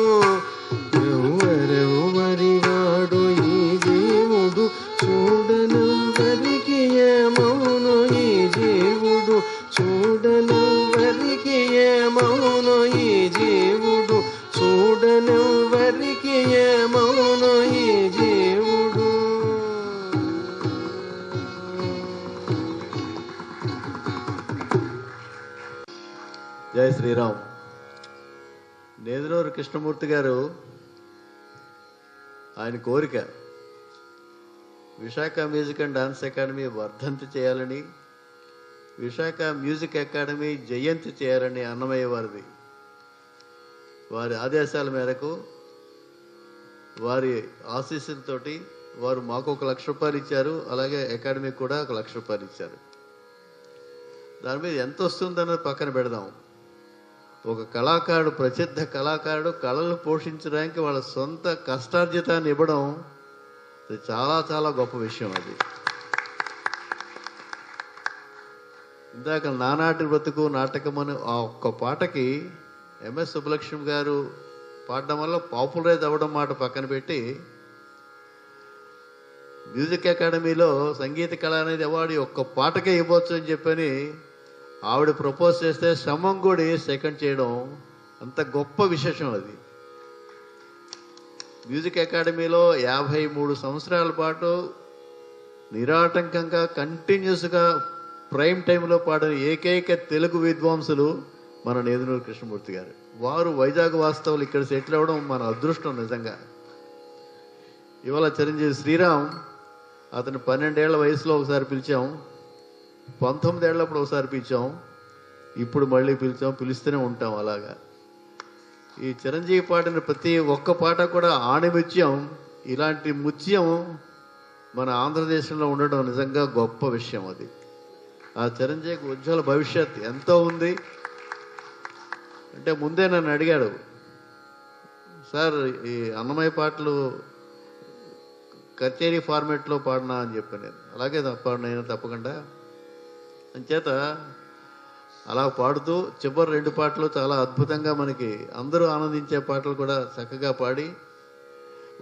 ఎవరెవరి వాడో ఈ జీవుడు, చూడనెవరికి ఏమౌనో ఈ జీవుడు, చూడనెవరికి ఏమౌనో ఈ జీవుడు, చూడనెవరికి ఏమౌనో ఈ జీవుడు. జై శ్రీరామ్. నేదునూరు కృష్ణమూర్తి గారు ఆయన కోరిక Visakha music and dance academy వర్ధంతి చేయాలని, విశాఖ మ్యూజిక్ అకాడమీ జయంతి చేయాలని అన్నమయ్య వారిది. వారి ఆదేశాల మేరకు, వారి ఆశీస్సులతోటి వారు మాకు 1,00,000 రూపాయలు ఇచ్చారు, అలాగే అకాడమీకి కూడా 1,00,000 రూపాయలు ఇచ్చారు. దాని మీద ఎంత వస్తుందన్నది పక్కన పెడదాం. ఒక కళాకారుడు, ప్రసిద్ధ కళాకారుడు కళలు పోషించడానికి వాళ్ళ సొంత కష్టార్జితాన్ని ఇవ్వడం అది చాలా చాలా గొప్ప విషయం. అది ఇందాక నానాటి బ్రతుకు నాటకం అని ఆ ఒక్క పాటకి ఎంఎస్ సుబ్బలక్ష్మి గారు పాడడం వల్ల పాపులరైజ్ అవ్వడం మాట పక్కన పెట్టి, మ్యూజిక్ అకాడమీలో సంగీత కళ అనేది అవార్డు ఒక్క పాటకే ఇవ్వచ్చు అని చెప్పని ఆవిడ ప్రపోజ్ చేస్తే శమంగుడి సెకండ్ చేయడం అంత గొప్ప విశేషం. అది మ్యూజిక్ అకాడమీలో 53 సంవత్సరాల పాటు నిరాటంకంగా కంటిన్యూస్గా ప్రైమ్ టైంలో పాడిన ఏకైక తెలుగు విద్వాంసులు మన నేదునూరి కృష్ణమూర్తి గారు. వారు వైజాగ్ వాస్తవులు ఇక్కడ సెటిల్ అవ్వడం మన అదృష్టం నిజంగా. ఇవాళ చిరంజీవి శ్రీరామ్, అతను 12 ఏళ్ల వయసులో ఒకసారి పిలిచాం, 19 ఏళ్ళప్పుడు ఒకసారి పిలిచాం, ఇప్పుడు మళ్ళీ పిలిచాం, పిలుస్తూనే ఉంటాం. అలాగా ఈ చిరంజీవి పాడిన ప్రతి ఒక్క పాట కూడా ఆణిముత్యం. ఇలాంటి ముత్యం మన ఆంధ్రదేశంలో ఉండడం నిజంగా గొప్ప విషయం. అది ఆ చిరంజీవికి ఉజ్వల భవిష్యత్ ఎంతో ఉంది. అంటే ముందే నన్ను అడిగాడు, సార్ ఈ అన్నమయ్య పాటలు కచేరీ ఫార్మేట్లో పాడినా అని చెప్పాను. నేను అలాగే పాడినైనా తప్పకుండా అంచేత అలా పాడుతూ చివరి 2 పాటలు చాలా అద్భుతంగా మనకి అందరూ ఆనందించే పాటలు కూడా చక్కగా పాడి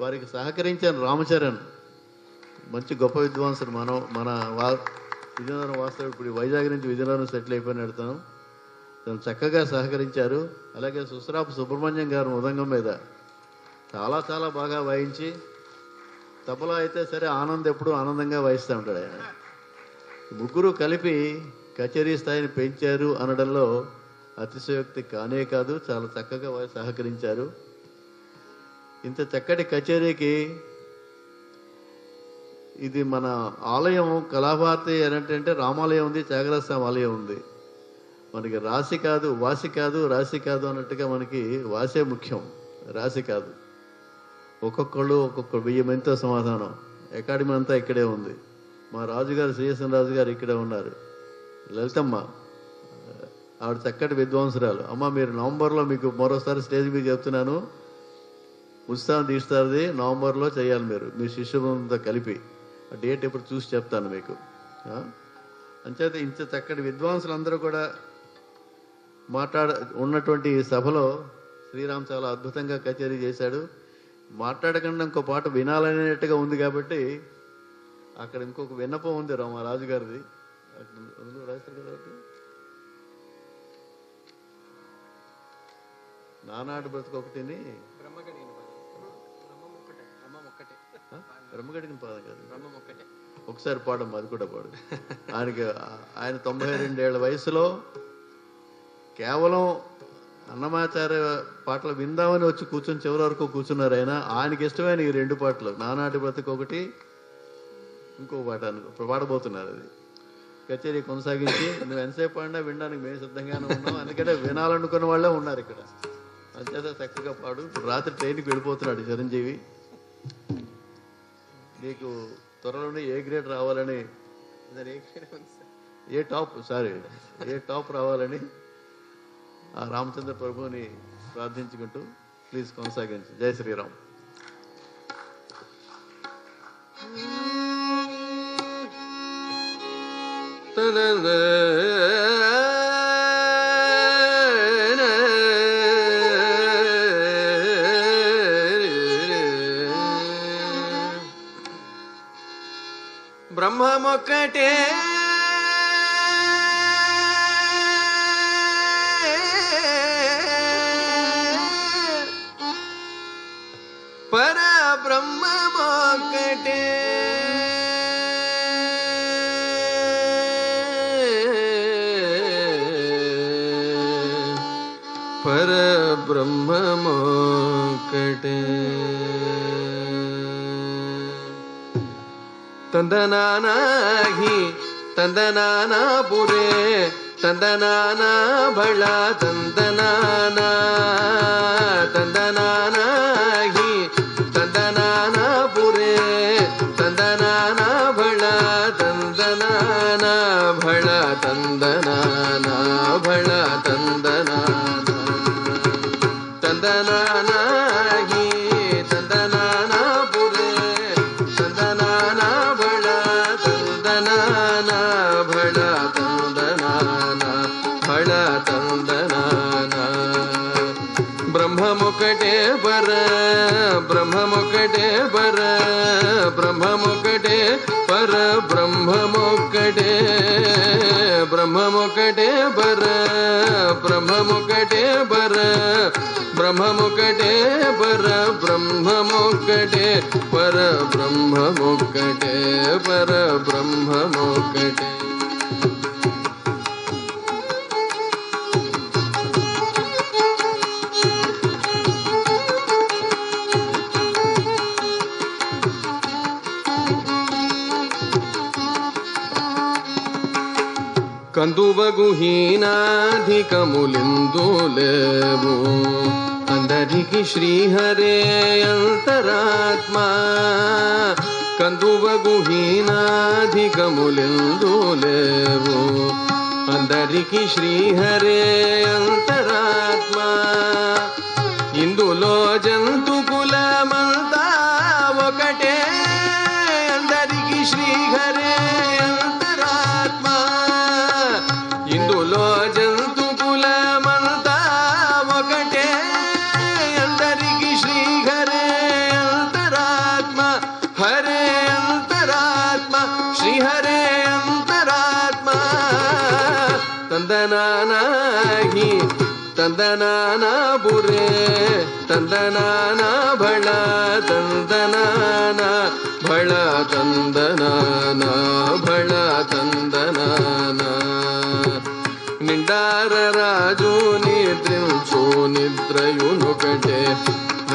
వారికి సహకరించాను. రామచరణ్ మంచి గొప్ప విద్వాంసుడు. మన విజయనగరం వాస్తవం, ఇప్పుడు వైజాగ్ నుంచి విజయనగరం సెటిల్ అయిపోయిన పెడతాను. తను చక్కగా సహకరించారు. అలాగే సుసరాపు సుబ్రహ్మణ్యం గారు మృదంగం మీద చాలా చాలా బాగా వాయించి, తబలా అయితే సరే ఆనంద్ ఎప్పుడు ఆనందంగా వాయిస్తూ ఉంటాడు ఆయన. ముగ్గురు కలిపి కచేరీ స్థాయిని పెంచారు అనడంలో అతిశయోక్తి కానే కాదు. చాలా చక్కగా సహకరించారు. ఇంత చక్కటి కచేరీకి ఇది మన ఆలయం కళాభారతి ఏంటంటే రామాలయం ఉంది, త్యాగరాజస్వామి ఆలయం ఉంది. మనకి రాశి కాదు, వాసి కాదు, రాశి కాదు అన్నట్టుగా మనకి వాసే ముఖ్యం, రాశి కాదు. ఒక్కొక్కళ్ళు ఒక్కొక్క 1000 మందితో సమాధానం. అకాడమీ అంతా ఇక్కడే ఉంది. మా రాజుగారు శ్రీయసన్ రాజు గారు ఇక్కడే ఉన్నారు. లలితమ్మ ఆవిడ చక్కటి విద్వాంసురాలు. అమ్మ మీరు నవంబర్లో, మీకు మరోసారి స్టేజ్ మీద చెప్తున్నాను, ఉత్సాహం తీస్తారది నవంబర్లో చేయాలి మీరు మీ శిష్యులంతా కలిపి. ఆ డేట్ ఎప్పుడు చూసి చెప్తాను మీకు. అంచేత ఇంత చక్కటి విద్వాంసులందరూ కూడా ఉన్నటువంటి సభలో శ్రీరామ్ చాలా అద్భుతంగా కచేరీ చేశాడు. మాట్లాడకుండా ఇంకో పాట వినాలనేట్టుగా ఉంది కాబట్టి అక్కడ ఇంకొక విన్నపం ఉంది మా రాజుగారిది. రాస్తారు కదా, నానాటి బ్రతుకు ఒకటిని బ్రహ్మగడిగిన పాదం కాదు, ఒకసారి పాడమ్మా, అది కూడా పాడు. ఆయన 92 ఏళ్ల వయసులో కేవలం అన్నమాచార్య పాటలు విందామని వచ్చి కూర్చొని చివరి వరకు కూర్చున్నారు. ఆయనకి ఇష్టమైన ఈ 2 పాటలు, నానాటి బ్రతుకు ఒకటి, ఇంకో పాట పాడబోతున్నారు. అది కచేరీ కొనసాగించి నువ్వు ఎంతసేపు పాడినా వినడానికి మేము సిద్ధంగానే ఉన్నాం. ఎందుకంటే వినాలనుకున్న వాళ్ళే ఉన్నారు ఇక్కడ. అంచేత చక్కగా పాడు. రాత్రి ట్రైన్కి వెళ్ళిపోతున్నాడు చిరంజీవి. నీకు త్వరలోనే ఏ గ్రేడ్ రావాలని, ఏ టాప్ రావాలని ఆ రామచంద్ర ప్రభుని ప్రార్థించుకుంటూ ప్లీజ్ కొనసాగించు. జై శ్రీరామ్. బ్రహ్మమొక్కటే పరబ్రహ్మమొక్కటే పరబ్రహ్మమొక్కటే ತಂದನಾನಾಹಿ ತಂದನಾನಾಪುರೇ ತಂದನಾನಾ ಬಳ ತಂದನಾನ ತಂದನಾನಾಹಿ ತಂದನಾನಾಪುರೇ ತಂದನಾನಾ ಬಳ ತಂದನಾನ ಬಳ ತಂದನಾ ತಂದನಾನಾಗಿ ತಂದನಾನಪುರೇ ತಂದನಾನ ಬಳ ತಂದನಾನ ಬಳ ತಂದನಾನ ಬಳ ತಂದನಾನ ಬ್ರಹ್ಮಮುಕಟೆ ಬರ ಬ್ರಹ್ಮಮುಕಟೆ ಬರ ಬ್ರಹ್ಮಮುಕಟೆ ಪರ ಬ್ರಹ್ಮಮುಕಟೆ ಬ್ರಹ್ಮಮುಕಟೆ ಬರ ಬ್ರಹ್ಮಮುಕಟೆ ಬರ ಬ್ರಹ್ಮಮುಕಟೆ ಬರ ಬ್ರಹ್ಮಮುಕಟೆ ಪರ ಬ್ರಹ್ಮಮುಕಟೆ ಪರ ಬ್ರಹ್ಮಮುಕಟೆ కందువగుహీనాధికములిందు లేవు అందరికి శ్రీహరే అంతరాత్మ కందువగుహీనాధికములిందు లేవు అందరికి శ్రీహరే అంతరాత్మ ఇందులో జంతు కులమంతా ఒకటే అందరికి శ్రీహరే అంతరాత్మ ఇందులో జంతు కులమంతా ఒకటే అందరికి శ్రీహరే అంతరాత్మ హరే అంతరాత్మ శ్రీహరే అంతరాత్మ ತಂದನಾನಾಗಿ ತಂದನಾನಪುರೇ ತಂದನಾನ ಬಳ ತಂದನಾನ ಬಳ ತಂದನಾನ ಬಳ ತಂದನಾನ నిండార రాజు నిద్రించు నిద్రయునొకటే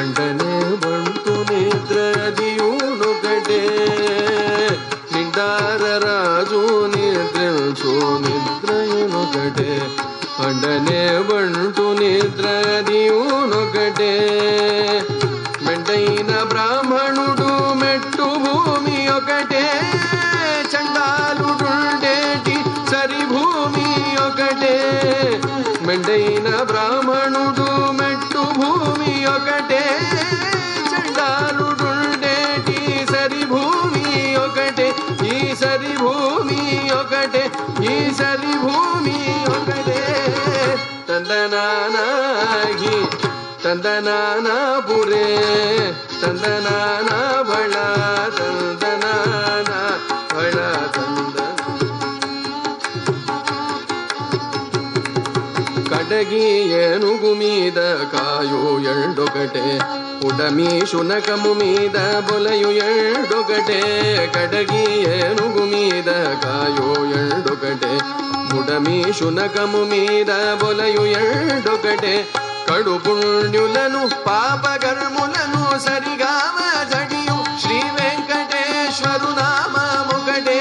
అంటనే బంటు నిద్రదియునొకటే నిండార రాజు నిద్రించు నిద్రయునొకటే అండనే బంటు నిద్రదియునొకటే మెండైన బ్రాహ్మణుడు మెట్టు భూమి ఒకటే చండాలుడుండేటి సరి భూమి ఒకటే మెండైన బ్రాహ్మణుడు మెట్టు భూమి ఒకటే చండాలుడుండేటి సరి భూమి ఒకటే ఈ సరి భూమి ఒకటే ఈ సరి భూమి ఒకటే ತಂದನಾನಾಗಿ ತಂದನಾನಪುರೇ ತಂದನಾನ ಬಳ ತಂದನಾನ ಬಳ ತಂದ కడగి ఏనుగు మీద కాయు ఎండొకటే ఉడమి శునకము మీద బొలయు ఎండొకటే కడగి ఏనుగు మీద కాయు ఎండొకటే ఉడమి శునకము మీద బొలయు ఎండొకటే కడు పుణ్యులను పాపకర్ములను సరిగామ జడియు శ్రీ వెంకటేశ్వరు నామముకటే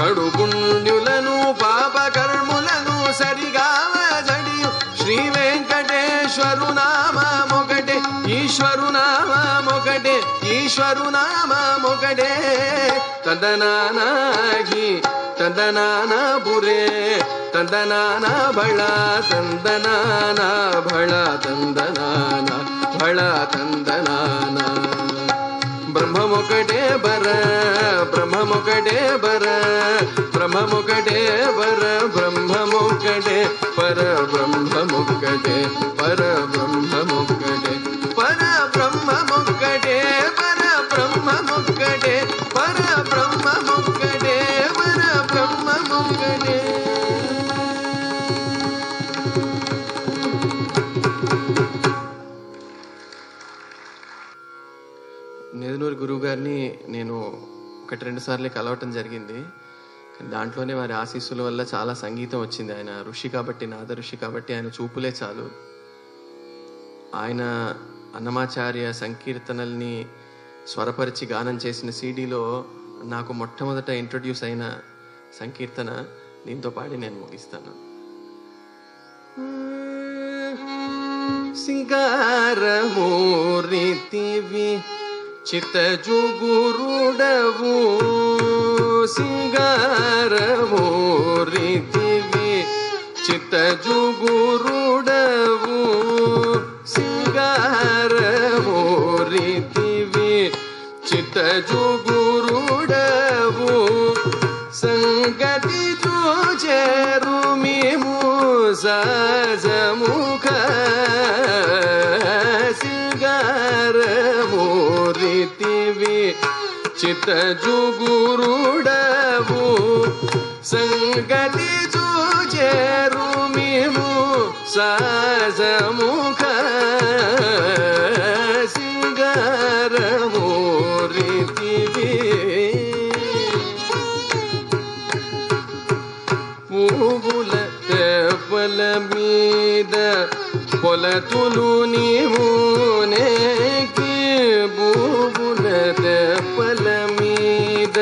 కడు పుణ్యులను పాపకర్ములను సరిగామ జడియు శ్రీ వెంకటేశ్వరు నామముకటే ఈశ్వరు నామముకటే ఈశ్వరు నామముకటే ತಂದನಾನಾಗಿ ತಂದನಾನಪುರೇ ತಂದನಾನ ಬಳ ತಂದನಾನ ಬಳ ತಂದನಾನ ಬಳ ತಂದನಾನ ಬ್ರಹ್ಮಮುಕಟೆ ಬರ ಬ್ರಹ್ಮಮುಕಟೆ ಬರ ಬ್ರಹ್ಮಮುಕಟೆ ಬರ ಬ್ರಹ್ಮಮುಕಟೆ ಪರ ಬ್ರಹ್ಮಮುಕಟೆ ಪರ ಬ್ರಹ್ಮಮುಕಟೆ ಪರ ಬ್ರಹ್ಮಮುಕಟೆ ಪರ ಬ್ರಹ್ಮಮುಕಟೆ ಪರ ಬ್ರಹ್ಮಮುಕಟೆ ಪರ ಬ್ರಹ್ಮಮುಕಟೆ నేదునూరి గురువు గారిని నేను 1-2 సార్లు కలవటం జరిగింది. దాంట్లోనే వారి ఆశీస్సుల వల్ల చాలా సంగీతం వచ్చింది. ఆయన ఋషి కాబట్టి, నాద ఋషి కాబట్టి ఆయన చూపులే చాలు. ఆయన అన్నమాచార్య సంకీర్తనల్ని స్వరపరిచి గానం చేసిన సీడీలో నాకు మొట్టమొదట ఇంట్రొడ్యూస్ అయిన సంకీర్తన దీంతో పాడి నేను ముగిస్తాను. సింగారమూరితివి చిత్తజుగురుడవు సింగారమూరితివి చిత్తజుగురుడవు సింగార చిత్తజుగురుడవు సంగతి చూచెరు మేము సజముఖ సింగారమూరితివి చిత్తజుగురుడవు సంగతి చూచెరు మేము సజముఖ సింగారమూరితివి పువ్వుల తెప్పల మీద పొలతులు నీవు నేకి పువ్వుల తెప్పల మీద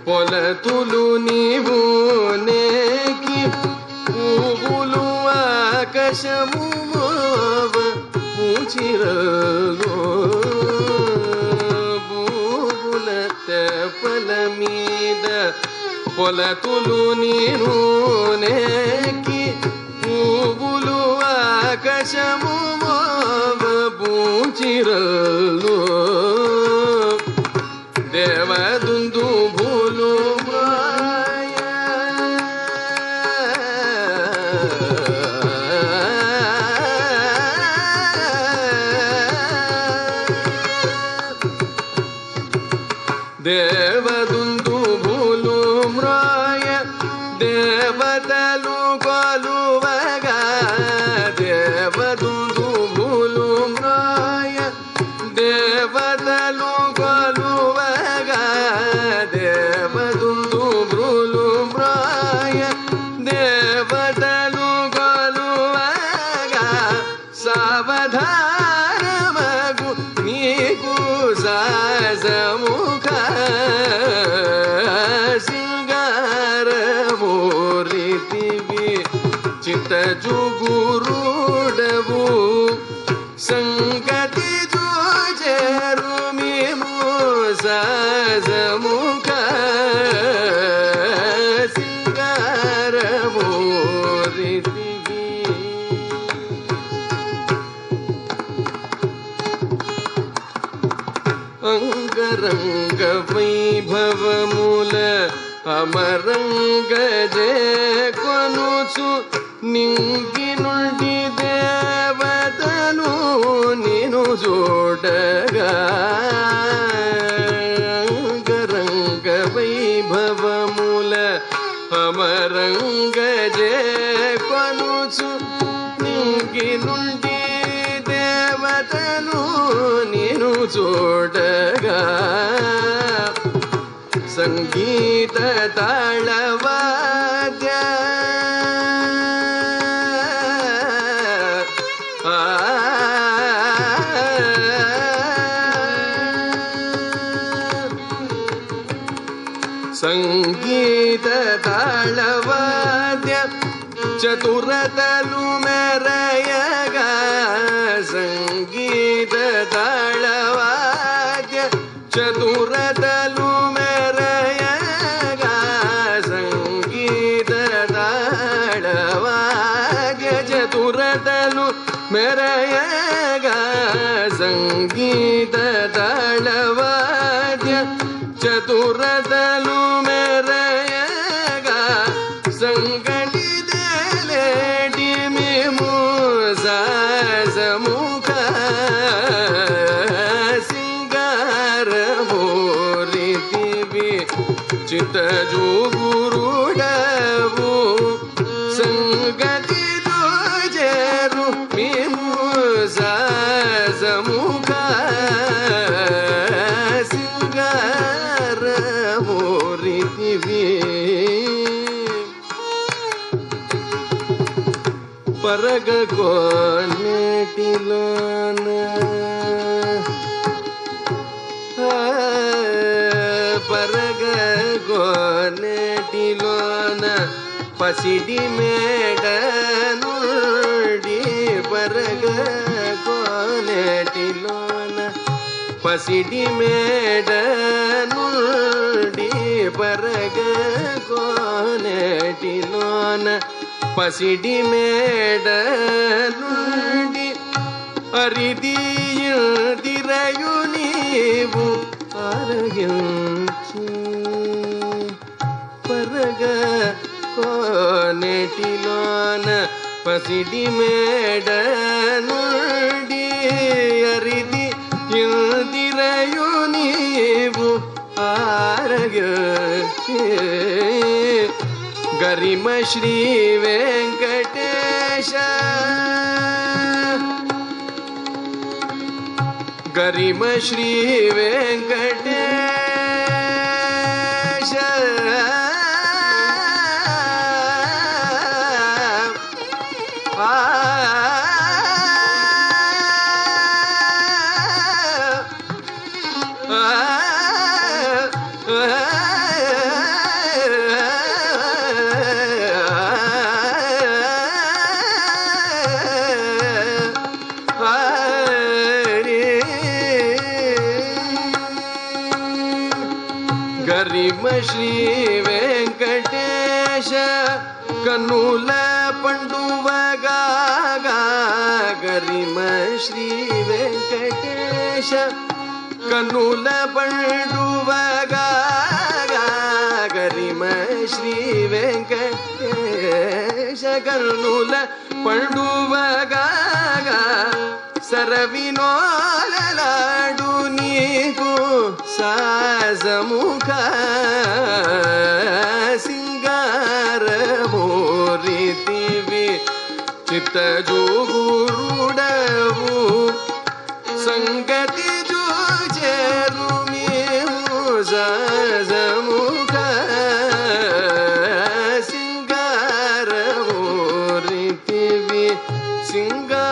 పొలతులు నీవు నేకి పువ్వులు ఆకాశము పూచిరలో పువ్వుల తెప్పల మీద పొలతులు నీరు నేకి పువ్వులు ఆకాశము పూచిరలు దేవదుందు భూలు దేవదుందు భూలు మ్రాయ దేవతలు కొలువగా దేవదుందు భూలు మ్రాయ దేవతలు కొలువగా దేవదుందు భూలు మ్రాయ దేవతలు కొలువగా సావధానమగు నీకు సజముఖ సింగారమూరితివి చిత్తజుగురుడవు సంగతి చూచెరు మేము సజముఖ సింగారమూరితివి అంగరంగ వైభవముల అమరంగ కొనుచు నింగి నుండి దేవతలు నిను చూడగా అంగరంగ వైభవముల అమరంగ కొనుచు నింగి నుండి దేవతలు నిను చూడగా సంగీత తాళవాద్య సంగీత తాళవాద్య చతురతలు మెరయగా సంగీత తాళవాద్య చతురతలు మెరయగా సంగీత తాళవాద్య చతురతలు మెరయగా సంగీత తాళవాద్య చతురతలు మెరయగా సంగటి దేలేటి మేము సజముఖ సింగారమూరితివి చిత్తజుగురుడవు సంగతి చూచెరు మేము సజముఖ సింగారమూరితివి పరగ కోనేటిలోన పరగ కోనేటిలోన పసిడి మేడ నుండి పరగ కోనేటిలోన పసిడి మేడ నుండి పరగ కోనేటిలోన పసిడి మేడ నుండి అరిదిరయు నీవు ఆరగించి పరగ కోనెటిలోన పసిడి మేడ నుండి అరిది ఇందిరయు నీవు ఆరగించి గరిమ శ్రీ వెంకటేశ గరిమ శ్రీ వెంకటేశ గరిమ శ్రీ వెంకటేశ కన్నుల పండువగా గరిమ శ్రీ వెంకటేశ కన్నుల పండువగా గరిమ శ్రీ వెంకటేశ కన్నుల పండువగా సరవినోలలాడు నీకు సాజముఖ సింగారమూరితివి చిత్తజూగురుడవు సంగతి చూచేరు మేము సాజముఖ సింగారమూరితివి సింగారమూరితివి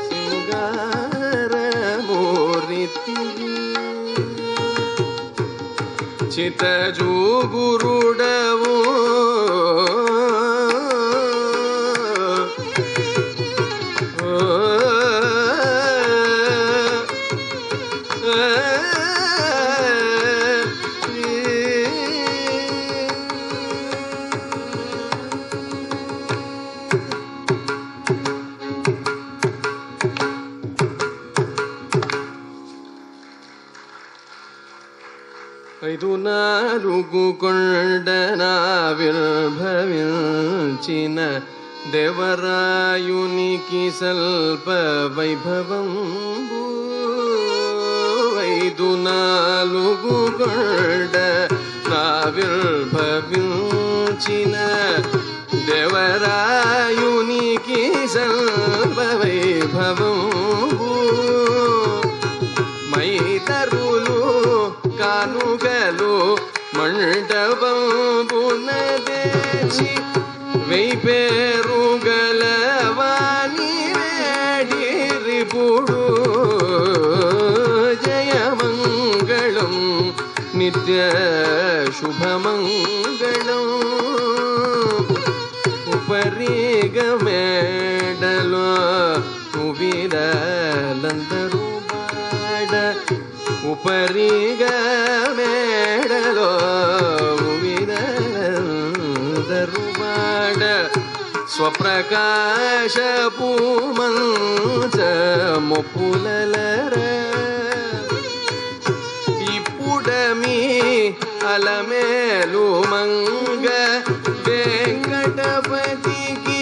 సింగారమూరితివి చిత్తజూగురుడవు ఐదు నాలుగు కొండనావిర్భవించిన దేవరాయునికి స్వల్ప వైభవంబు ఐదు నాలుగు కొండనావిర్భవించిన దేవరాయునికి స్వల్ప వైభవంబు మైతరులు కానుకలు మండపంబున తెచ్చి వైపేరు గలవాణి వేడిరిపుడు జయమంగళం నిత్య శుభమంగళం ఉపరిగ మేడలో ఉవిరలందరూ బాడ ఉపరిగ మేడలో ఉవిరలందరూ బాడ స్వప్రకాశపు మంచమొప్పులర ఇప్పుడమి అలమేలు మంగ వెంకటపతికి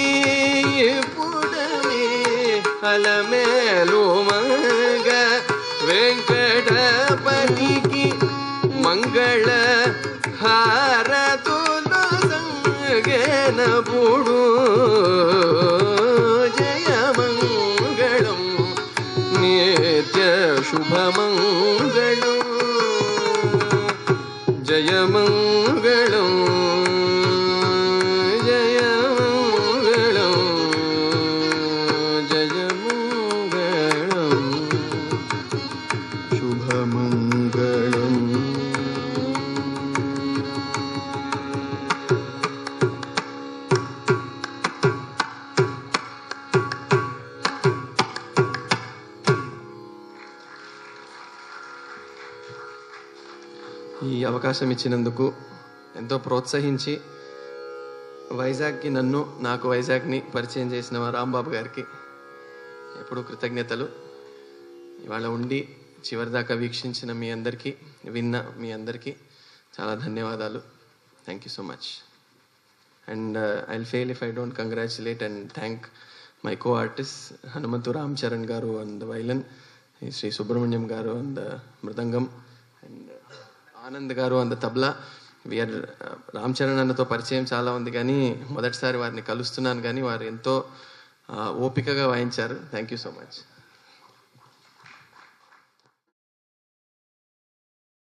ఇప్పుడమి అలమేలు మంగ వెంకటపతికి మంగళ హారతులు సంగేనపుడు జయమంగళం నిత్య శుభమంగళం జయమంగళం జయమంగళం జయమంగళం శుభమంగళం. ఈ అవకాశం ఇచ్చినందుకు ఎంతో ప్రోత్సహించి వైజాగ్కి నాకు వైజాగ్ని పరిచయం చేసిన రాంబాబు గారికి ఎప్పుడూ కృతజ్ఞతలు. ఇవాళ ఉండి చివరిదాకా వీక్షించిన మీ అందరికీ, విన్న మీ అందరికీ చాలా ధన్యవాదాలు. Thank you so much. And I'll fail if I don't congratulate and thank my co-artist Hanumanthu Ram Charan garu on the violin, Shri Subrahmanyam garu on the mridangam, and Anand garu on the tabla. V R Ram Charan అన్నతో పరిచయం చాలా ఉంది, కానీ మొదటిసారి వారిని కలుస్తున్నాను, కానీ వారు ఎంతో ఓపికగా వాయించారు. Thank you so much.